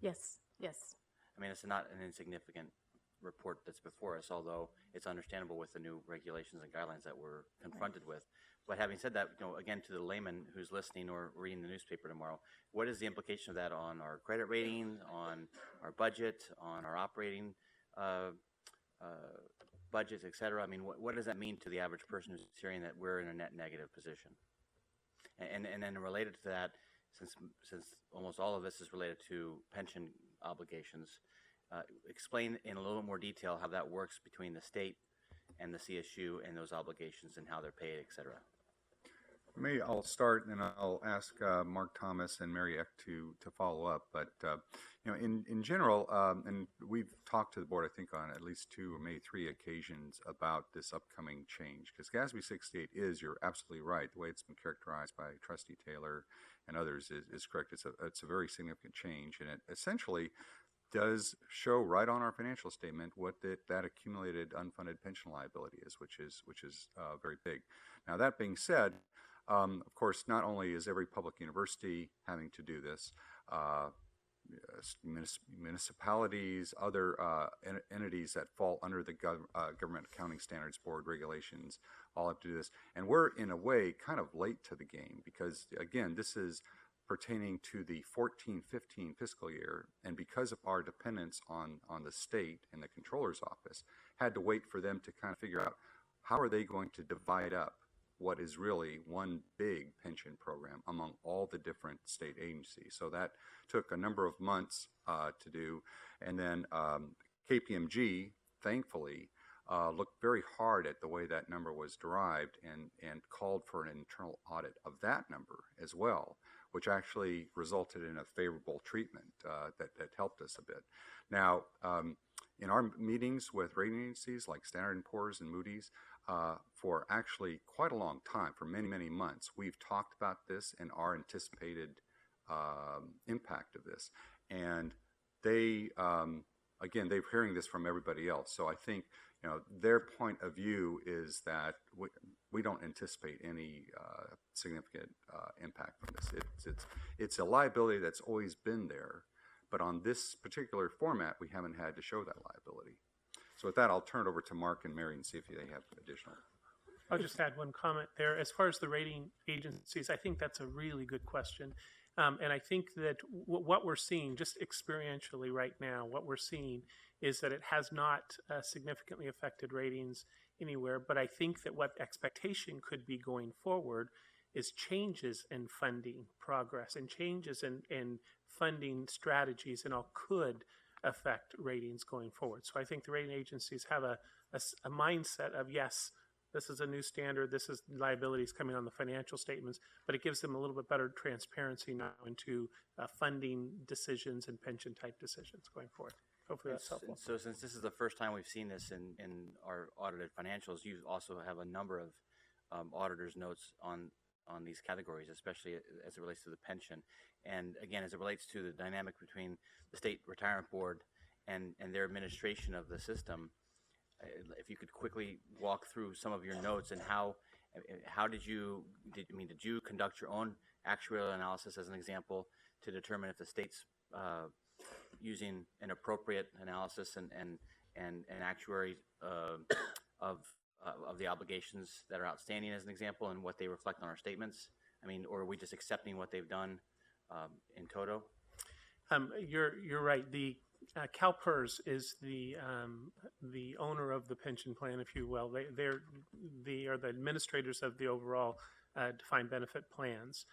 Yes, yes. I mean, it's not an insignificant report that's before us, although it's understandable with the new regulations and guidelines that we're confronted with. But having said that, again, to the layman who's listening or reading the newspaper tomorrow, what is the implication of that on our credit rating, on our budget, on our operating budgets, et cetera? I mean, what does that mean to the average person who's hearing that we're in a net negative position? And then related to that, since almost all of this is related to pension obligations, explain in a little more detail how that works between the state and the CSU and those obligations and how they're paid, et cetera. Maybe I'll start, and I'll ask Mark Thomas and Mary Eck to follow up. But in general, and we've talked to the board, I think, on at least 2 or maybe 3 occasions about this upcoming change. Because GASB 68 is, you're absolutely right, the way it's been characterized by Trustee Taylor and others is correct. It's a very significant change, and it essentially does show right on our financial statement what that accumulated unfunded pension liability is, which is very big. Now, that being said, of course, not only is every public university having to do this, municipalities, other entities that fall under the Government Accounting Standards Board regulations all have to do this. And we're, in a way, kind of late to the game because, again, this is pertaining to the 14-15 fiscal year, and because of our dependence on the state and the controller's office, had to wait for them to kind of figure out how are they going to divide up what is really one big pension program among all the different state agencies. So that took a number of months to do, and then KPMG, thankfully, looked very hard at the way that number was derived and called for an internal audit of that number as well, which actually resulted in a favorable treatment that helped us a bit. Now, in our meetings with rating agencies like Standard & Poor's and Moody's, for actually quite a long time, for many, many months, we've talked about this and our anticipated impact of this. And they, again, they're hearing this from everybody else. So I think their point of view is that we don't anticipate any significant impact from this. It's a liability that's always been there, but on this particular format, we haven't had to show that liability. So with that, I'll turn it over to Mark and Mary and see if they have additional. I'll just add one comment there. As far as the rating agencies, I think that's a really good question. And I think that what we're seeing, just experientially right now, what we're seeing is that it has not significantly affected ratings anywhere. But I think that what expectation could be going forward is changes in funding progress and changes in funding strategies and all could affect ratings going forward. So I think the rating agencies have a mindset of, yes, this is a new standard, this is liabilities coming on the financial statements, but it gives them a little bit better transparency now into funding decisions and pension type decisions going forward. Hopefully that's helpful. So since this is the first time we've seen this in our audited financials, you also have a number of auditors' notes on these categories, especially as it relates to the pension. And again, as it relates to the dynamic between the State Retirement Board and their administration of the system, if you could quickly walk through some of your notes and how did you conduct your own actuarial analysis, as an example, to determine if the state's using an appropriate analysis and actuary of the obligations that are outstanding, as an example, and what they reflect on our statements? I mean, or are we just accepting what they've done in toto? You're right. The CalPERS is the owner of the pension plan, if you will. They are the administrators of the overall defined benefit plans.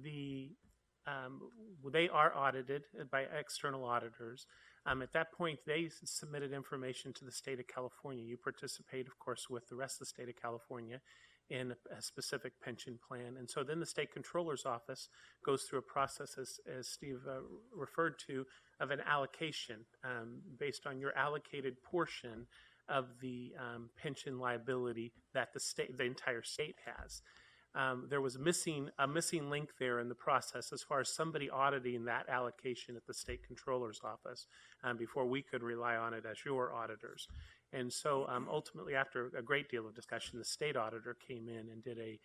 They are audited by external auditors. At that point, they submitted information to the state of California. You participate, of course, with the rest of the state of California. in a specific pension plan. And so then the state controller's office goes through a process, as Steve referred to, of an allocation based on your allocated portion of the pension liability that the entire state has. There was a missing link there in the process as far as somebody auditing that allocation at the state controller's office before we could rely on it as your auditors. And so ultimately, after a great deal of discussion, the state auditor came in and did a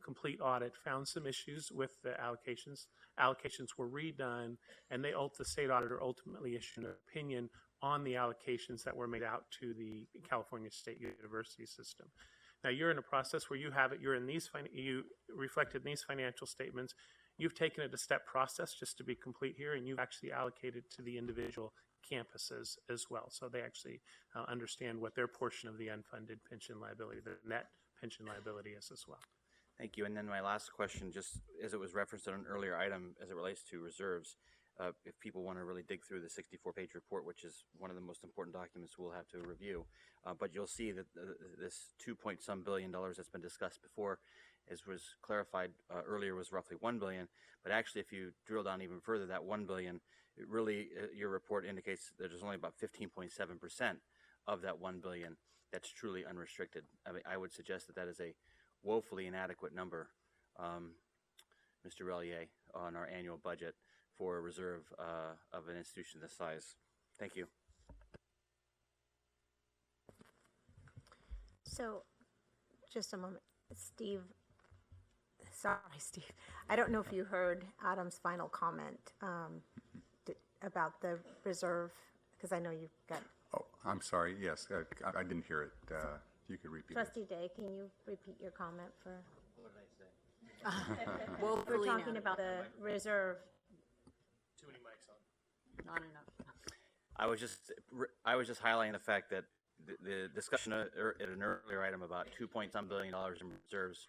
complete audit, found some issues with the allocations. Allocations were redone, and the state auditor ultimately issued an opinion on the allocations that were made out to the California State University system. Now you're in a process where you have it. You're in these. You reflected in these financial statements. You've taken it a step process, just to be complete here, and you've actually allocated to the individual campuses as well. So they actually understand what their portion of the unfunded pension liability, the net pension liability, is as well. Thank you. And then my last question, just as it was referenced in an earlier item as it relates to reserves, if people want to really dig through the 64-page report, which is one of the most important documents we'll have to review, but you'll see that this $2-point-some billion that's been discussed before, as was clarified earlier, was roughly $1 billion. But actually, if you drill down even further, that $1 billion, it really, your report indicates that there's only about 15.7% of that $1 billion that's truly unrestricted. I mean, I would suggest that that is a woefully inadequate number, Mr. Relier, on our annual budget for a reserve of an institution this size. Thank you. So, just a moment. Steve, I don't know if you heard Adam's final comment about the reserve, because I know you've got... Oh, I'm sorry. Yes, I didn't hear it. You could repeat Trustee Day, can you repeat your comment for... What did I say? We're talking about the reserve. Too many mics on. Not enough. I was just highlighting the fact that the discussion at an earlier item about $2-point-some billion in reserves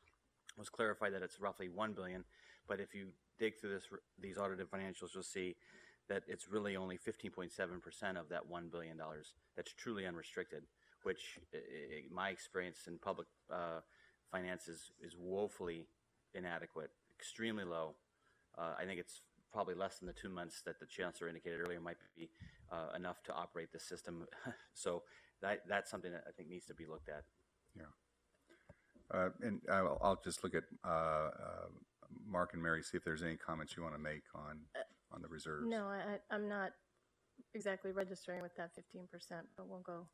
was clarified that it's roughly $1 billion. But if you dig through these audited financials, you'll see that it's really only 15.7% of that $1 billion that's truly unrestricted, which my experience in public finance is woefully inadequate, extremely low. I think it's probably less than the 2 months that the chancellor indicated earlier might be enough to operate the system. So that's something that I think needs to be looked at. Yeah. And I'll just look at Mark and Mary, see if there's any comments you want to make on the reserves. No, I'm not exactly registering with that 15%, but we'll go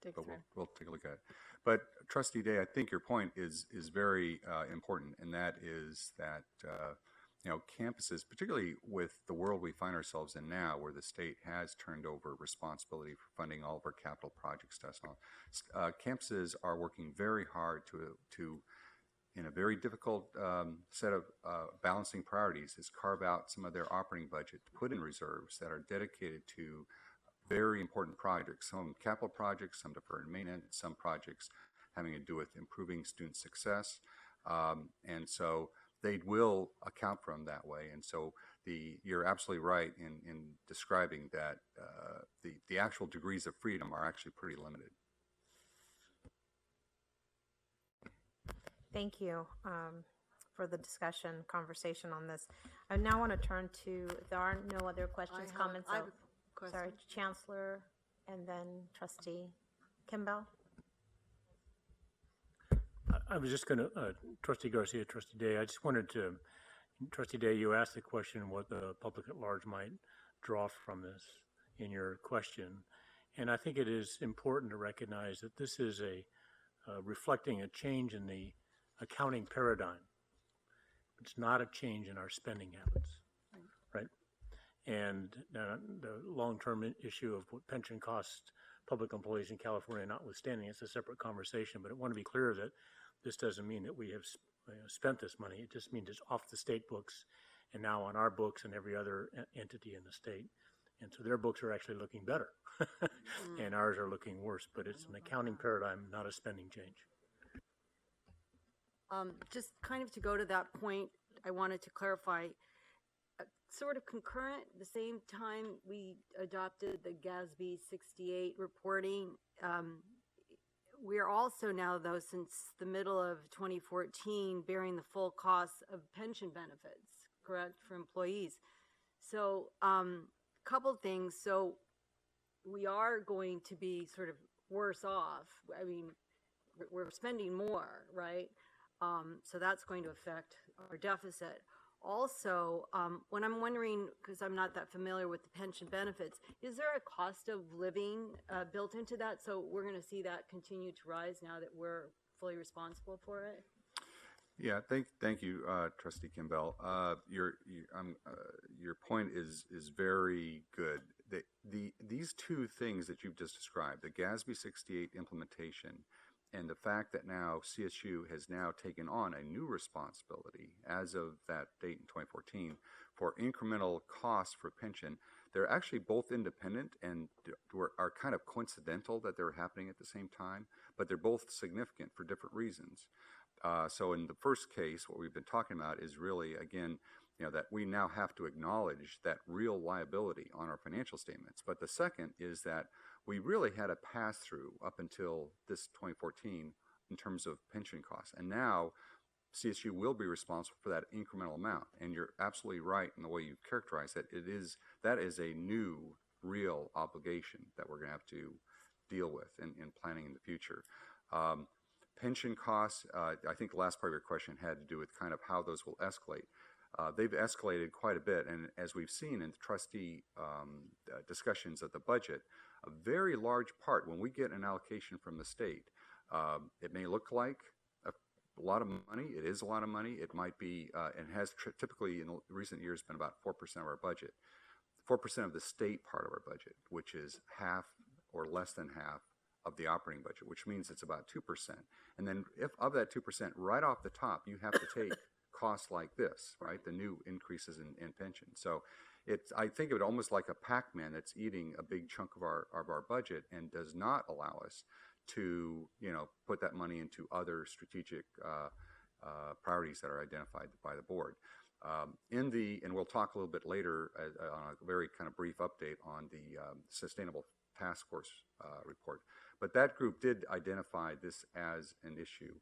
dig but through. we'll take a look at it. But Trustee Day, I think your point is very important, and that is that campuses, particularly with the world we find ourselves in now, where the state has turned over responsibility for funding all of our capital projects to us, campuses are working very hard to in a very difficult set of balancing priorities, is carve out some of their operating budget to put in reserves that are dedicated to very important projects, some capital projects, some deferred maintenance, some projects having to do with improving student success. And so they will account for them that way. And so you're absolutely right in describing that the actual degrees of freedom are actually pretty limited. Thank you for the conversation on this. I now want to turn to, if there are no other questions, comments. I have a question. Sorry, Chancellor, and then Trustee Kimball. I was just going to, Trustee Garcia, Trustee Day, I just wanted to, Trustee Day, you asked the question what the public at large might draw from this in your question. And I think it is important to recognize that this is reflecting a change in the accounting paradigm. It's not a change in our spending habits, right? And the long-term issue of what pension costs public employees in California notwithstanding, it's a separate conversation, but I want to be clear that this doesn't mean that we have spent this money. It just means it's off the state books and now on our books and every other entity in the state. And so their books are actually looking better and ours are looking worse, but it's an accounting paradigm, not a spending change. Just kind of to go to that point, I wanted to clarify, sort of concurrent, the same time we adopted the GASB 68 reporting, we're also now, though, since the middle of 2014, bearing the full cost of pension benefits, correct, for employees. So, couple things. So, we are going to be sort of worse off. I mean, we're spending more, right? So that's going to affect our deficit. Also, when I'm wondering, because I'm not that familiar with the pension benefits, is there a cost of living built into that? So we're going to see that continue to rise now that we're fully responsible for it? Yeah, thank you, Trustee Kimbell. Your point is very good. These two things that you've just described, the GASB 68 implementation, and the fact that now CSU has now taken on a new responsibility as of that date in 2014 for incremental costs for pension, they're actually both independent and are kind of coincidental that they're happening at the same time, but they're both significant for different reasons. So in the first case, what we've been talking about is really, again, that we now have to acknowledge that real liability on our financial statements. But the second is that we really had a pass-through up until this 2014 in terms of pension costs. And now CSU will be responsible for that incremental amount. And you're absolutely right in the way you've characterized it. That is a new, real obligation that we're going to have to deal with in planning in the future. Pension costs, I think the last part of your question had to do with kind of how those will escalate. They've escalated quite a bit, and as we've seen in the trustee discussions of the budget, a very large part, when we get an allocation from the state, it may look like a lot of money. It is a lot of money. It might be, and has typically in recent years been about 4% of our budget. 4% of the state part of our budget, which is half or less than half of the operating budget, which means it's about 2%. And then if of that 2%, right off the top, you have to take costs like this, right? The new increases in pension. So I think of it almost like a Pac-Man that's eating a big chunk of our budget and does not allow us to, put that money into other strategic priorities that are identified by the board. And we'll talk a little bit later on a very kind of brief update on the Sustainable Task Force report. But that group did identify this as an issue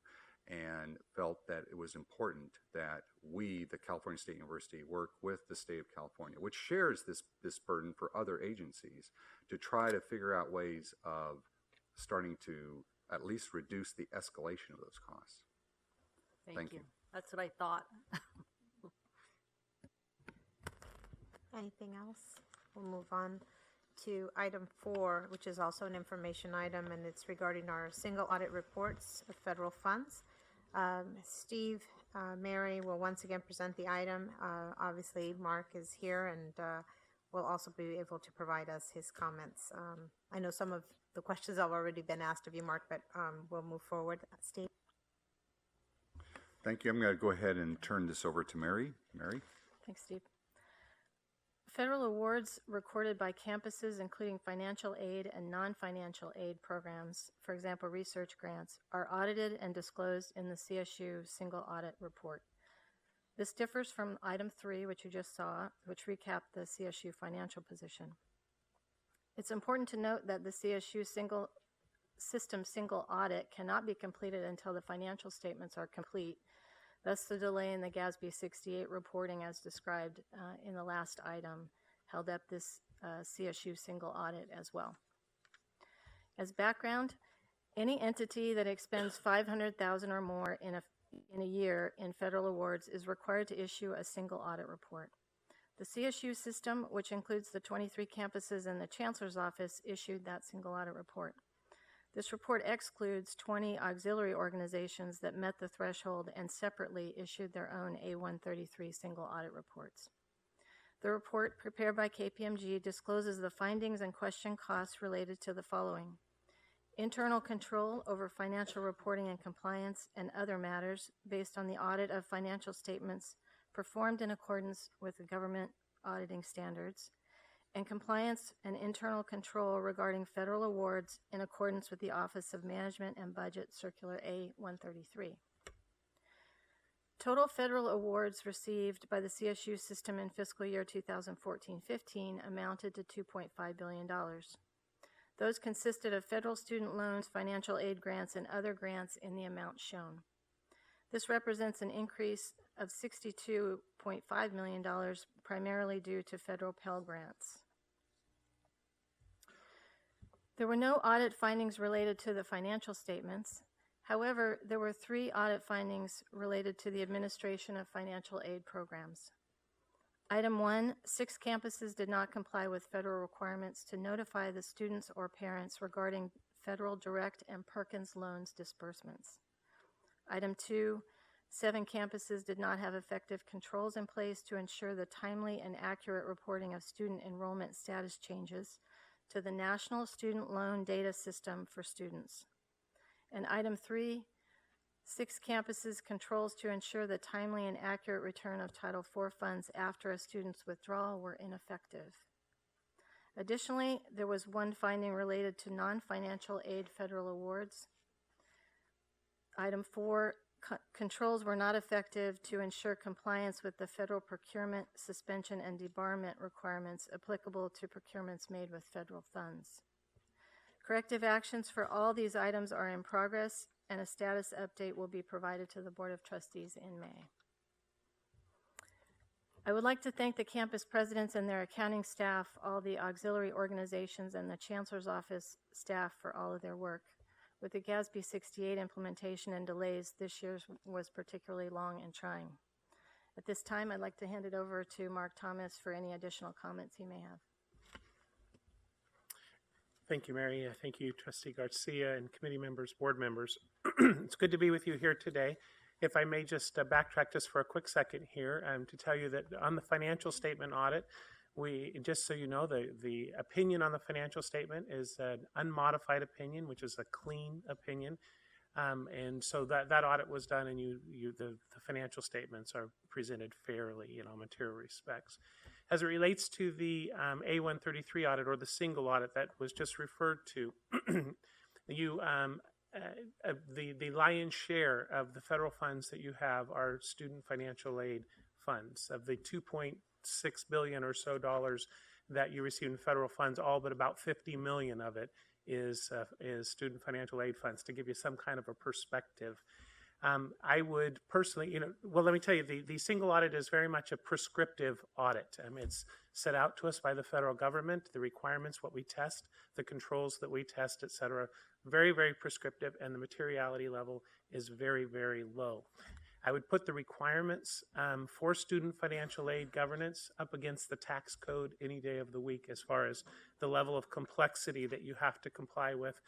and felt that it was important that we, the California State University, work with the state of California, which shares this burden for other agencies, to try to figure out ways of starting to at least reduce the escalation of those costs. Thank you. That's what I thought. Anything else? We'll move on to item 4, which is also an information item, and it's regarding our single audit reports of federal funds. Steve, Mary will once again present the item. Obviously, Mark is here and will also be able to provide us his comments. I know some of the questions have already been asked of you, Mark, but we'll move forward. Steve? Thank you. I'm going to go ahead and turn this over to Mary. Mary? Thanks, Steve. Federal awards recorded by campuses, including financial aid and non-financial aid programs, for example, research grants, are audited and disclosed in the CSU single audit report. This differs from item 3, which you just saw, which recapped the CSU financial position. It's important to note that the CSU single audit cannot be completed until the financial statements are complete. Thus, the delay in the GASB 68 reporting, as described in the last item, held up this CSU single audit as well. As background, any entity that expends $500,000 or more in a year in federal awards is required to issue a single audit report. The CSU system, which includes the 23 campuses and the Chancellor's Office, issued that single audit report. This report excludes 20 auxiliary organizations that met the threshold and separately issued their own A133 single audit reports. The report, prepared by KPMG, discloses the findings and question costs related to the following: internal control over financial reporting and compliance and other matters based on the audit of financial statements performed in accordance with the government auditing standards, and compliance and internal control regarding federal awards in accordance with the Office of Management and Budget Circular A133. Total federal awards received by the CSU system in fiscal year 2014-15 amounted to $2.5 billion. Those consisted of federal student loans, financial aid grants, and other grants in the amount shown. This represents an increase of $62.5 million, primarily due to federal Pell Grants. There were no audit findings related to the financial statements. However, there were 3 audit findings related to the administration of financial aid programs. Item 1, 6 campuses did not comply with federal requirements to notify the students or parents regarding federal direct and Perkins loans disbursements. Item 2, 7 campuses did not have effective controls in place to ensure the timely and accurate reporting of student enrollment status changes to the National Student Loan Data System for students. And item 3, 6 campuses controls to ensure the timely and accurate return of Title IV funds after a student's withdrawal were ineffective. Additionally, there was 1 finding related to non-financial aid federal awards. Item 4, controls were not effective to ensure compliance with the federal procurement, suspension, and debarment requirements applicable to procurements made with federal funds. Corrective actions for all these items are in progress, and a status update will be provided to the Board of Trustees in May. I would like to thank the campus presidents and their accounting staff, all the auxiliary organizations, and the Chancellor's Office staff for all of their work. With the GASB 68 implementation and delays, this year's was particularly long and trying. At this time, I'd like to hand it over to Mark Thomas for any additional comments he may have. Thank you, Mary. Thank you, Trustee Garcia and committee members, board members. It's good to be with you here today. If I may just backtrack just for a quick second here to tell you that on the financial statement audit, we, just so you know, the opinion on the financial statement is an unmodified opinion, which is a clean opinion. And so that audit was done, and the financial statements are presented fairly in all material respects. As it relates to the A133 audit, or the single audit that was just referred to, the lion's share of the federal funds that you have are student financial aid funds. Of the $2.6 billion or so that you receive in federal funds, all but about $50 million of it is student financial aid funds, to give you some kind of a perspective. I would personally, well, let me tell you, the single audit is very much a prescriptive audit. It's set out to us by the federal government, the requirements, what we test, the controls that we test, et cetera, very, very prescriptive, and the materiality level is very, very low. I would put the requirements for student financial aid governance up against the tax code any day of the week as far as the level of complexity that you have to comply with.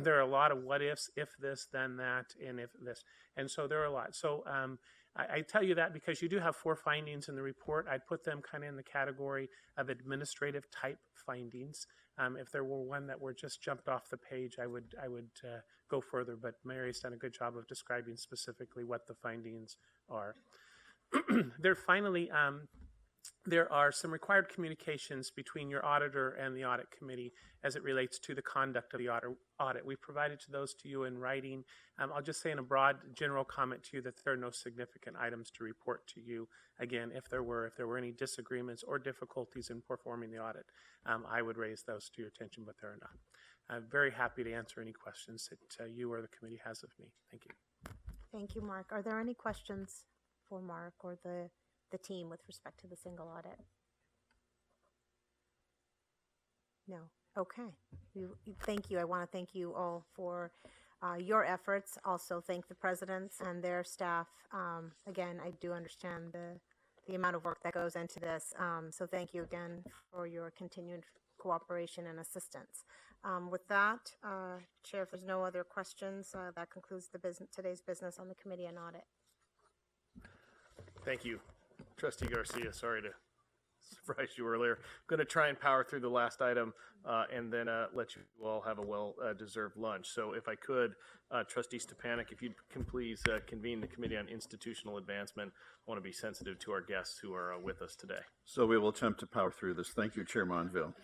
There are a lot of what ifs, if this, then that, and if this. And so there are a lot. So I tell you that because you do have 4 findings in the report. I'd put them kind of in the category of administrative type findings. If there were one that were just jumped off the page, I would go further, but Mary's done a good job of describing specifically what the findings are. There are some required communications between your auditor and the audit committee as it relates to the conduct of the audit. We've provided those to you in writing. I'll just say in a broad general comment to you that there are no significant items to report to you. Again, if there were any disagreements or difficulties in performing the audit, I would raise those to your attention, but there are not. I'm very happy to answer any questions that you or the committee has of me. Thank you. Thank you, Mark. Are there any questions for Mark or the team with respect to the single audit? No. Okay. Thank you. I want to thank you all for your efforts. Also thank the presidents and their staff. Again, I do understand the amount of work that goes into this. So thank you again for your continued cooperation and assistance. With that, Chair, if there's no other questions, that concludes today's business on the Committee on Audit. Thank you, Trustee Garcia. Sorry to surprise you earlier. I'm going to try and power through the last item and then let you all have a well-deserved lunch. So if I could, Trustee Stepanek, if you can please convene the Committee on Institutional Advancement. I want to be sensitive to our guests who are with us today. So we will attempt to power through this. Thank you, Chair Monville.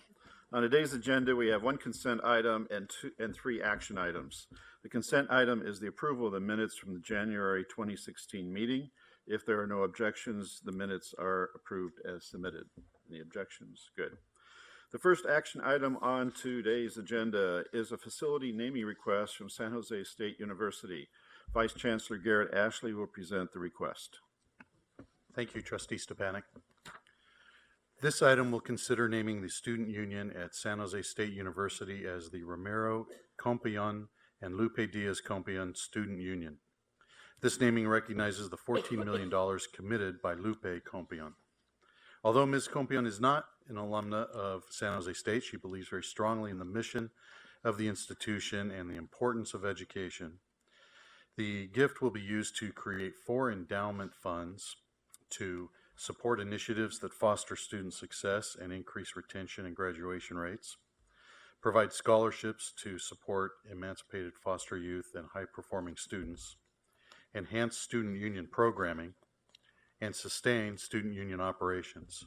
On today's agenda, we have 1 consent item and 3 action items. The consent item is the approval of the minutes from the January 2016 meeting. If there are no objections, the minutes are approved as submitted. Any objections? Good. The first action item on today's agenda is a facility naming request from San Jose State University. Vice Chancellor Garrett Ashley will present the request. Thank you, Trustee Stepanek. This item will consider naming the student union at San Jose State University as the Romero Compion and Lupe Diaz Compion Student Union. This naming recognizes the $14 million committed by Lupe Compion. Although Ms. Compion is not an alumna of San Jose State, she believes very strongly in the mission of the institution and the importance of education. The gift will be used to create 4 endowment funds to support initiatives that foster student success and increase retention and graduation rates, provide scholarships to support emancipated foster youth and high-performing students, enhance student union programming, and sustain student union operations.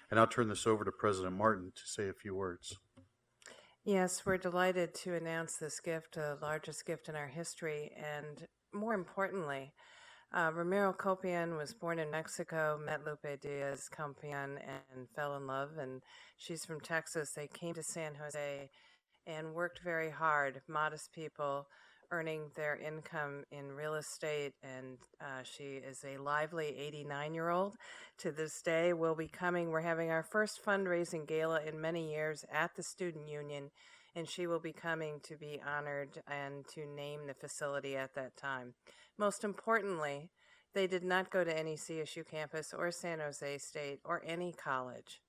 And I'll turn this over to President Martin to say a few words. Yes, we're delighted to announce this gift, the largest gift in our history, and more importantly, Romero Compion was born in Mexico, met Lupe Diaz Compion, and fell in love, and she's from Texas. They came to San Jose and worked very hard, modest people, earning their income in real estate, and she is a lively 89-year-old. To this day, we're having our first fundraising gala in many years at the Student Union, and she will be coming to be honored and to name the facility at that time. Most importantly, they did not go to any CSU campus or San Jose State or any college,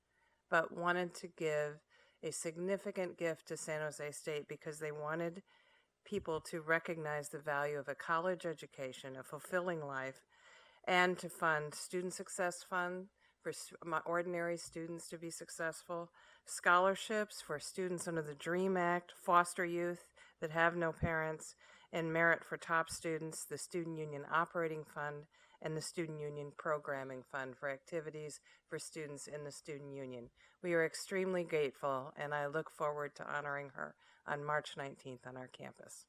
but wanted to give a significant gift to San Jose State because they wanted people to recognize the value of a college education, a fulfilling life, and to fund Student Success Fund for ordinary students to be successful, scholarships for students under the DREAM Act, foster youth that have no parents, and merit for top students, the Student Union Operating Fund, and the Student Union Programming Fund for activities for students in the Student Union. We are extremely grateful, and I look forward to honoring her on March 19th on our campus.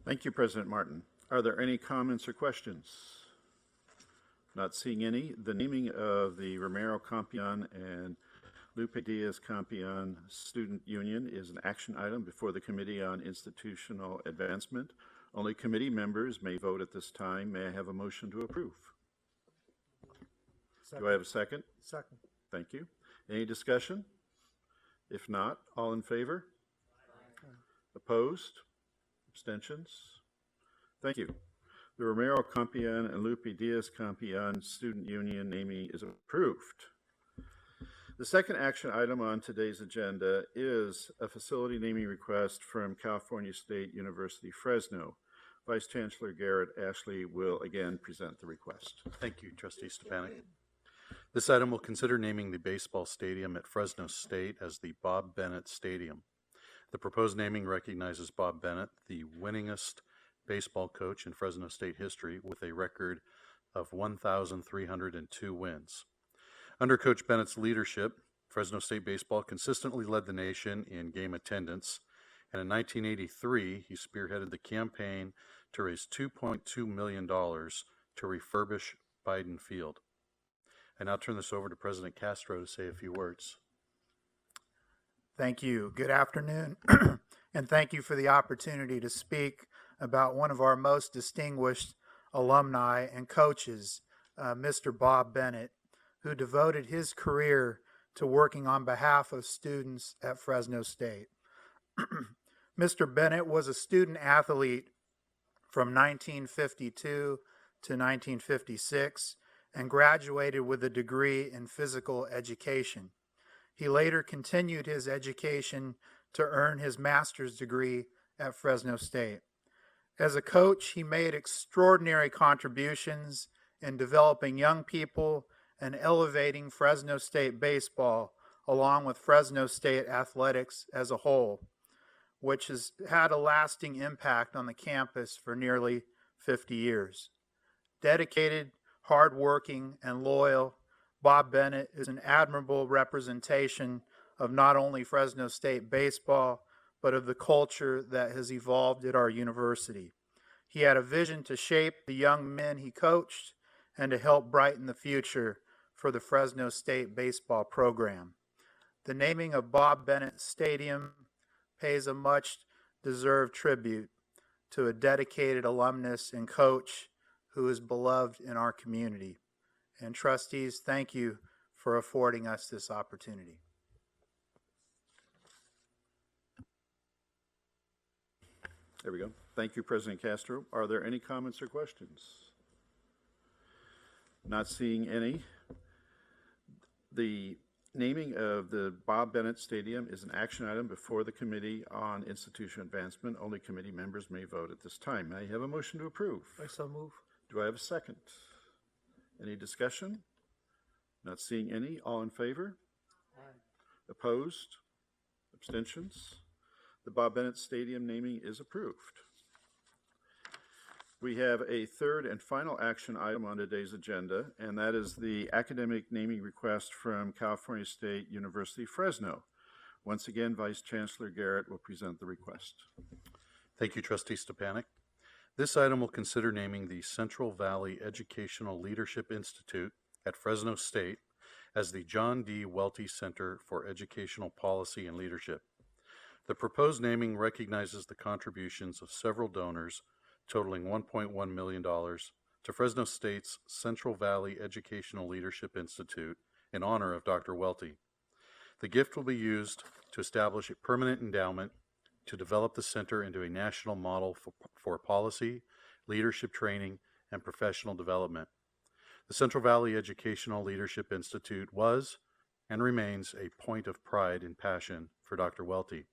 Thank you, President Martin. Are there any comments or questions? Not seeing any. The naming of the Romero Compion and Lupe Diaz Compion Student Union is an action item before the Committee on Institutional Advancement. Only committee members may vote at this time. May I have a motion to approve? Second. Do I have a second? Second. Thank you. Any discussion? If not, all in favor? Opposed? Abstentions? Thank you. The Romero Compion and Lupe Diaz Compion Student Union naming is approved. The second action item on today's agenda is a facility naming request from California State University, Fresno. Vice Chancellor Garrett Ashley will again present the request. Thank you, Trustee Stepanek. This item will consider naming the baseball stadium at Fresno State as the Bob Bennett Stadium. The proposed naming recognizes Bob Bennett, the winningest baseball coach in Fresno State history, with a record of 1,302 wins. Under Coach Bennett's leadership, Fresno State baseball consistently led the nation in game attendance, and in 1983, he spearheaded the campaign to raise $2.2 million to refurbish Biden Field. I now turn this over to President Castro to say a few words. Thank you. Good afternoon, and thank you for the opportunity to speak about one of our most distinguished alumni and coaches, Mr. Bob Bennett, who devoted his career to working on behalf of students at Fresno State. Mr. Bennett was a student athlete from 1952 to 1956 and graduated with a degree in physical education. He later continued his education to earn his master's degree at Fresno State. As a coach, he made extraordinary contributions in developing young people and elevating Fresno State baseball, along with Fresno State athletics as a whole, which has had a lasting impact on the campus for nearly 50 years. Dedicated, hardworking, and loyal, Bob Bennett is an admirable representation of not only Fresno State baseball, but of the culture that has evolved at our university. He had a vision to shape the young men he coached and to help brighten the future for the Fresno State baseball program. The naming of Bob Bennett Stadium pays a much-deserved tribute to a dedicated alumnus and coach who is beloved in our community. And trustees, thank you for affording us this opportunity. There we go. Thank you, President Castro. Are there any comments or questions? Not seeing any. The naming of the Bob Bennett Stadium is an action item before the Committee on Institutional Advancement. Only committee members may vote at this time. May I have a motion to approve? I so move. Do I have a second? Any discussion? Not seeing any. All in favor? Aye. Opposed? Abstentions? The Bob Bennett Stadium naming is approved. We have a third and final action item on today's agenda, and that is the academic naming request from California State University, Fresno. Once again, Vice Chancellor Garrett will present the request. Thank you, Trustee Stepanek. This item will consider naming the Central Valley Educational Leadership Institute at Fresno State as the John D. Welty Center for Educational Policy and Leadership. The proposed naming recognizes the contributions of several donors totaling $1.1 million to Fresno State's Central Valley Educational Leadership Institute in honor of Dr. Welty. The gift will be used to establish a permanent endowment to develop the center into a national model for policy, leadership training, and professional development. The Central Valley Educational Leadership Institute was and remains a point of pride and passion for Dr. Welty.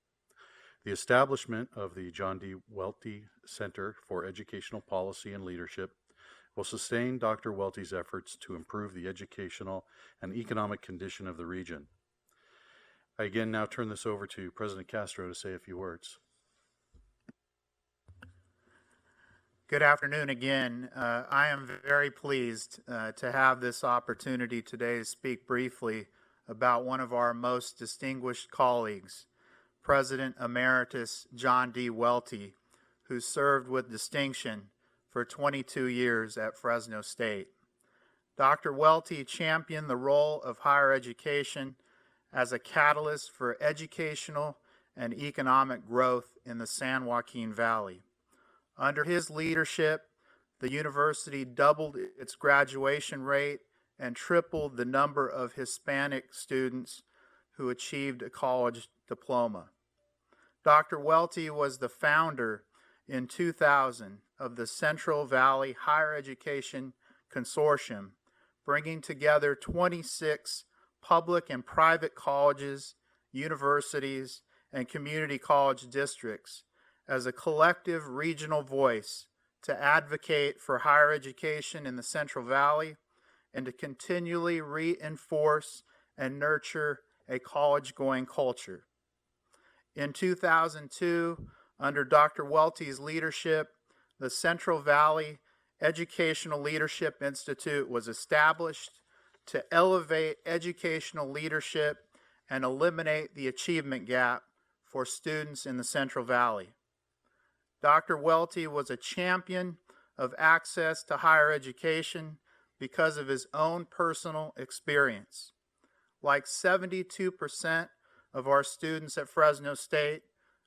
The establishment of the John D. Welty Center for Educational Policy and Leadership will sustain Dr. Welty's efforts to improve the educational and economic condition of the region. I again now turn this over to President Castro to say a few words. Good afternoon again. I am very pleased to have this opportunity today to speak briefly about one of our most distinguished colleagues, President Emeritus John D. Welty, who served with distinction for 22 years at Fresno State. Dr. Welty championed the role of higher education as a catalyst for educational and economic growth in the San Joaquin Valley. Under his leadership, the university doubled its graduation rate and tripled the number of Hispanic students who achieved a college diploma. Dr. Welty was the founder in 2000 of the Central Valley Higher Education Consortium, bringing together 26 public and private colleges, universities, and community college districts as a collective regional voice to advocate for higher education in the Central Valley and to continually reinforce and nurture a college-going culture. In 2002, under Dr. Welty's leadership, the Central Valley Educational Leadership Institute was established to elevate educational leadership and eliminate the achievement gap for students in the Central Valley. Dr. Welty was a champion of access to higher education because of his own personal experience. Like 72% of our students at Fresno State,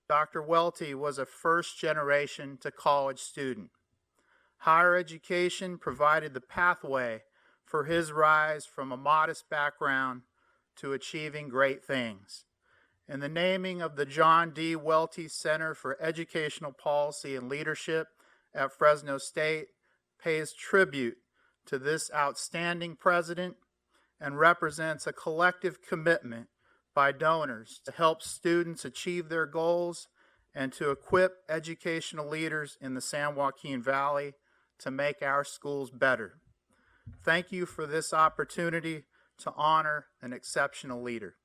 Dr. Welty was a first-generation to college student. Higher education provided the pathway for his rise from a modest background to achieving great things. And the naming of the John D. Welty Center for Educational Policy and Leadership at Fresno State pays tribute to this outstanding president and represents a collective commitment by donors to help students achieve their goals and to equip educational leaders in the San Joaquin Valley to make our schools better. Thank you for this opportunity to honor an exceptional leader.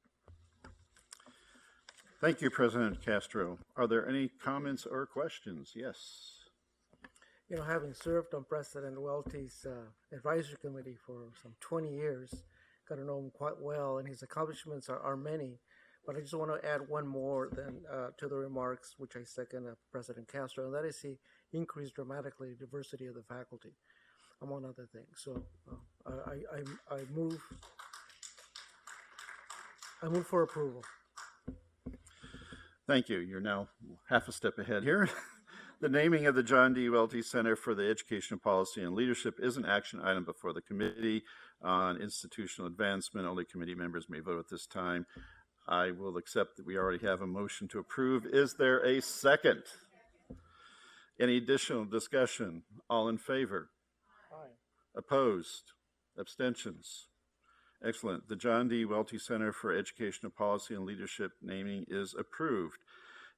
Thank you, President Castro. Are there any comments or questions? Yes. You know, having served on President Welty's advisory committee for some 20 years, got to know him quite well, and his accomplishments are many. But I just want to add one more to the remarks, which I second President Castro, and that is he increased dramatically the diversity of the faculty. among other things. So I move for approval. Thank you. You're now half a step ahead here. The naming of the John D. Welty Center for the Educational Policy and Leadership is an action item before the Committee on Institutional Advancement. Only committee members may vote at this time. I will accept that we already have a motion to approve. Is there a second? Any additional discussion? All in favor? Aye. Opposed? Abstentions? Excellent. The John D. Welty Center for Educational Policy and Leadership naming is approved.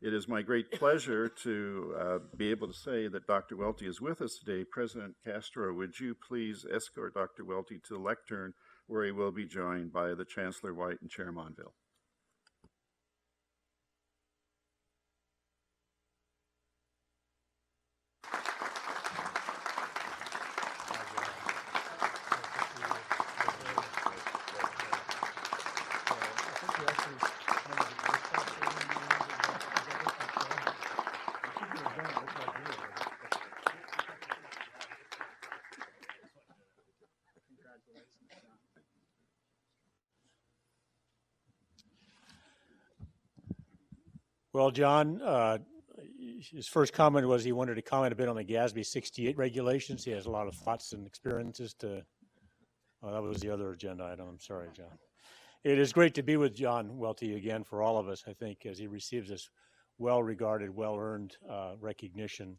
It is my great pleasure to be able to say that Dr. Welty is with us today. President Castro, would you please escort Dr. Welty to the lectern, where he will be joined by the Chancellor White and Chair Monville. Well, John, his first comment was he wanted to comment a bit on the GASB 68 regulations. He has a lot of thoughts and experiences to, that was the other agenda item. I'm sorry, John. It is great to be with John Welty again for all of us, I think, as he receives this well-regarded, well-earned recognition.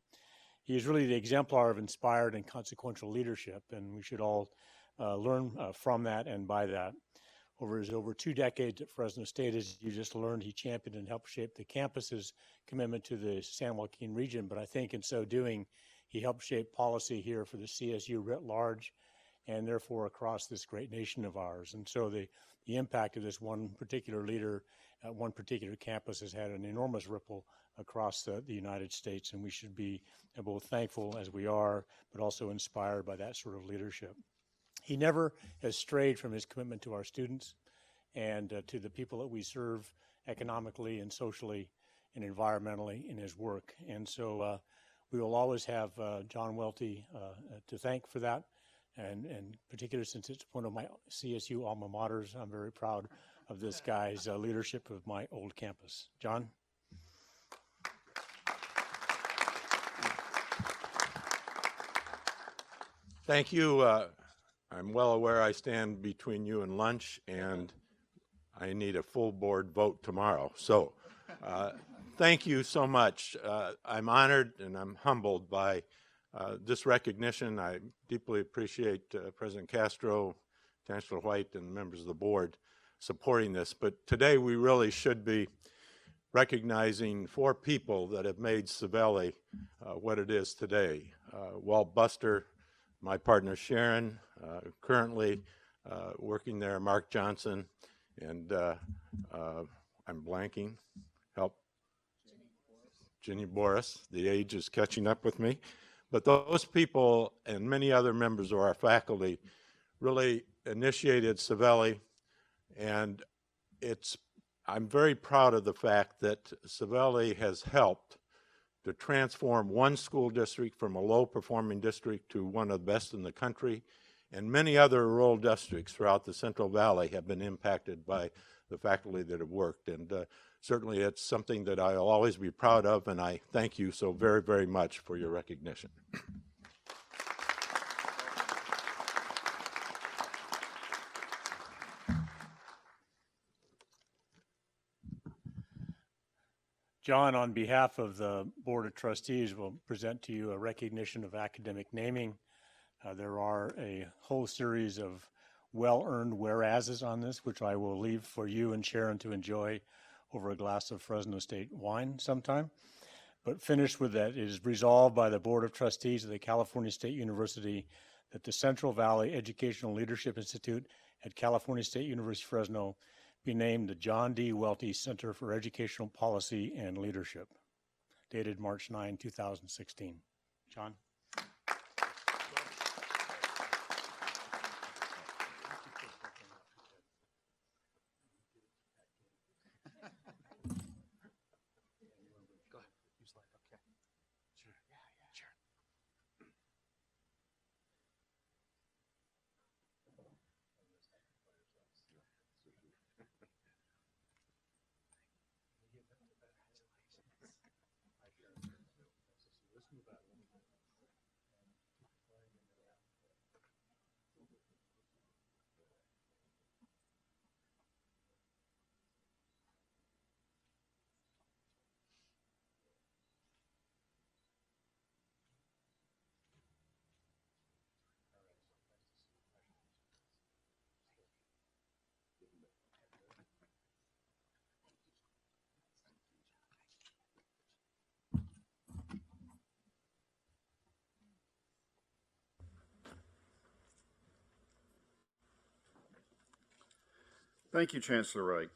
He is really the exemplar of inspired and consequential leadership, and we should all learn from that and by that. Over his over 2 decades at Fresno State, as you just learned, he championed and helped shape the campus's commitment to the San Joaquin region. But I think in so doing, he helped shape policy here for the CSU writ large, and therefore across this great nation of ours. And so the impact of this one particular leader at one particular campus has had an enormous ripple across the United States, and we should be both thankful as we are, but also inspired by that sort of leadership. He never has strayed from his commitment to our students and to the people that we serve economically and socially and environmentally in his work. And so we will always have John Welty to thank for that. And particularly since it's one of my CSU alma maters, I'm very proud of this guy's leadership of my old campus. John? Thank you. I'm well aware I stand between you and lunch, and I need a full board vote tomorrow. So thank you so much. I'm honored and I'm humbled by this recognition. I deeply appreciate President Castro, Chancellor White, and members of the board supporting this. But today we really should be recognizing 4 people that have made Savelli what it is today. Walt Buster, my partner Sharon, currently working there, Mark Johnson, and I'm blanking, help, Ginny Boris. The age is catching up with me. But those people and many other members of our faculty really initiated Savelli, and I'm very proud of the fact that Savelli has helped to transform one school district from a low-performing district to one of the best in the country, and many other rural districts throughout the Central Valley have been impacted by the faculty that have worked. And certainly it's something that I'll always be proud of, and I thank you so very, very much for your recognition. John, on behalf of the Board of Trustees, will present to you a recognition of academic naming. There are a whole series of well-earned whereases on this, which I will leave for you and Sharon to enjoy over a glass of Fresno State wine sometime. But finished with that, it is resolved by the Board of Trustees of the California State University that the Central Valley Educational Leadership Institute at California State University, Fresno be named the John D. Welty Center for Educational Policy and Leadership, dated March 9, 2016. John? Thank you, Chancellor Wright.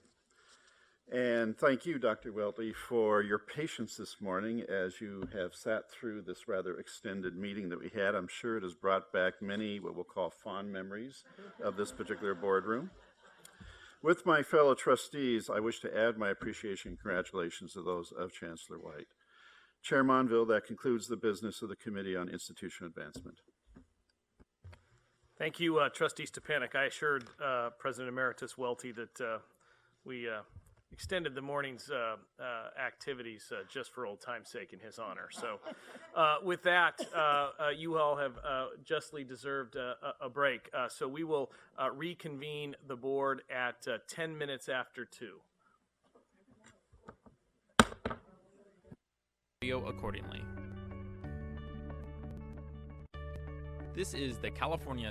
And thank you, Dr. Welty, for your patience this morning as you have sat through this rather extended meeting that we had. I'm sure it has brought back many what we'll call fond memories of this particular boardroom. With my fellow trustees, I wish to add my appreciation and congratulations to those of Chancellor White. Chair Monville, that concludes the business of the Committee on Institutional Advancement. Thank you, Trustee Stepanek. I assured President Emeritus Welty that we extended the morning's activities just for old time's sake in his honor. So with that, you all have justly deserved a break. So we will reconvene the board at 10 minutes after 2. Accordingly. This is the California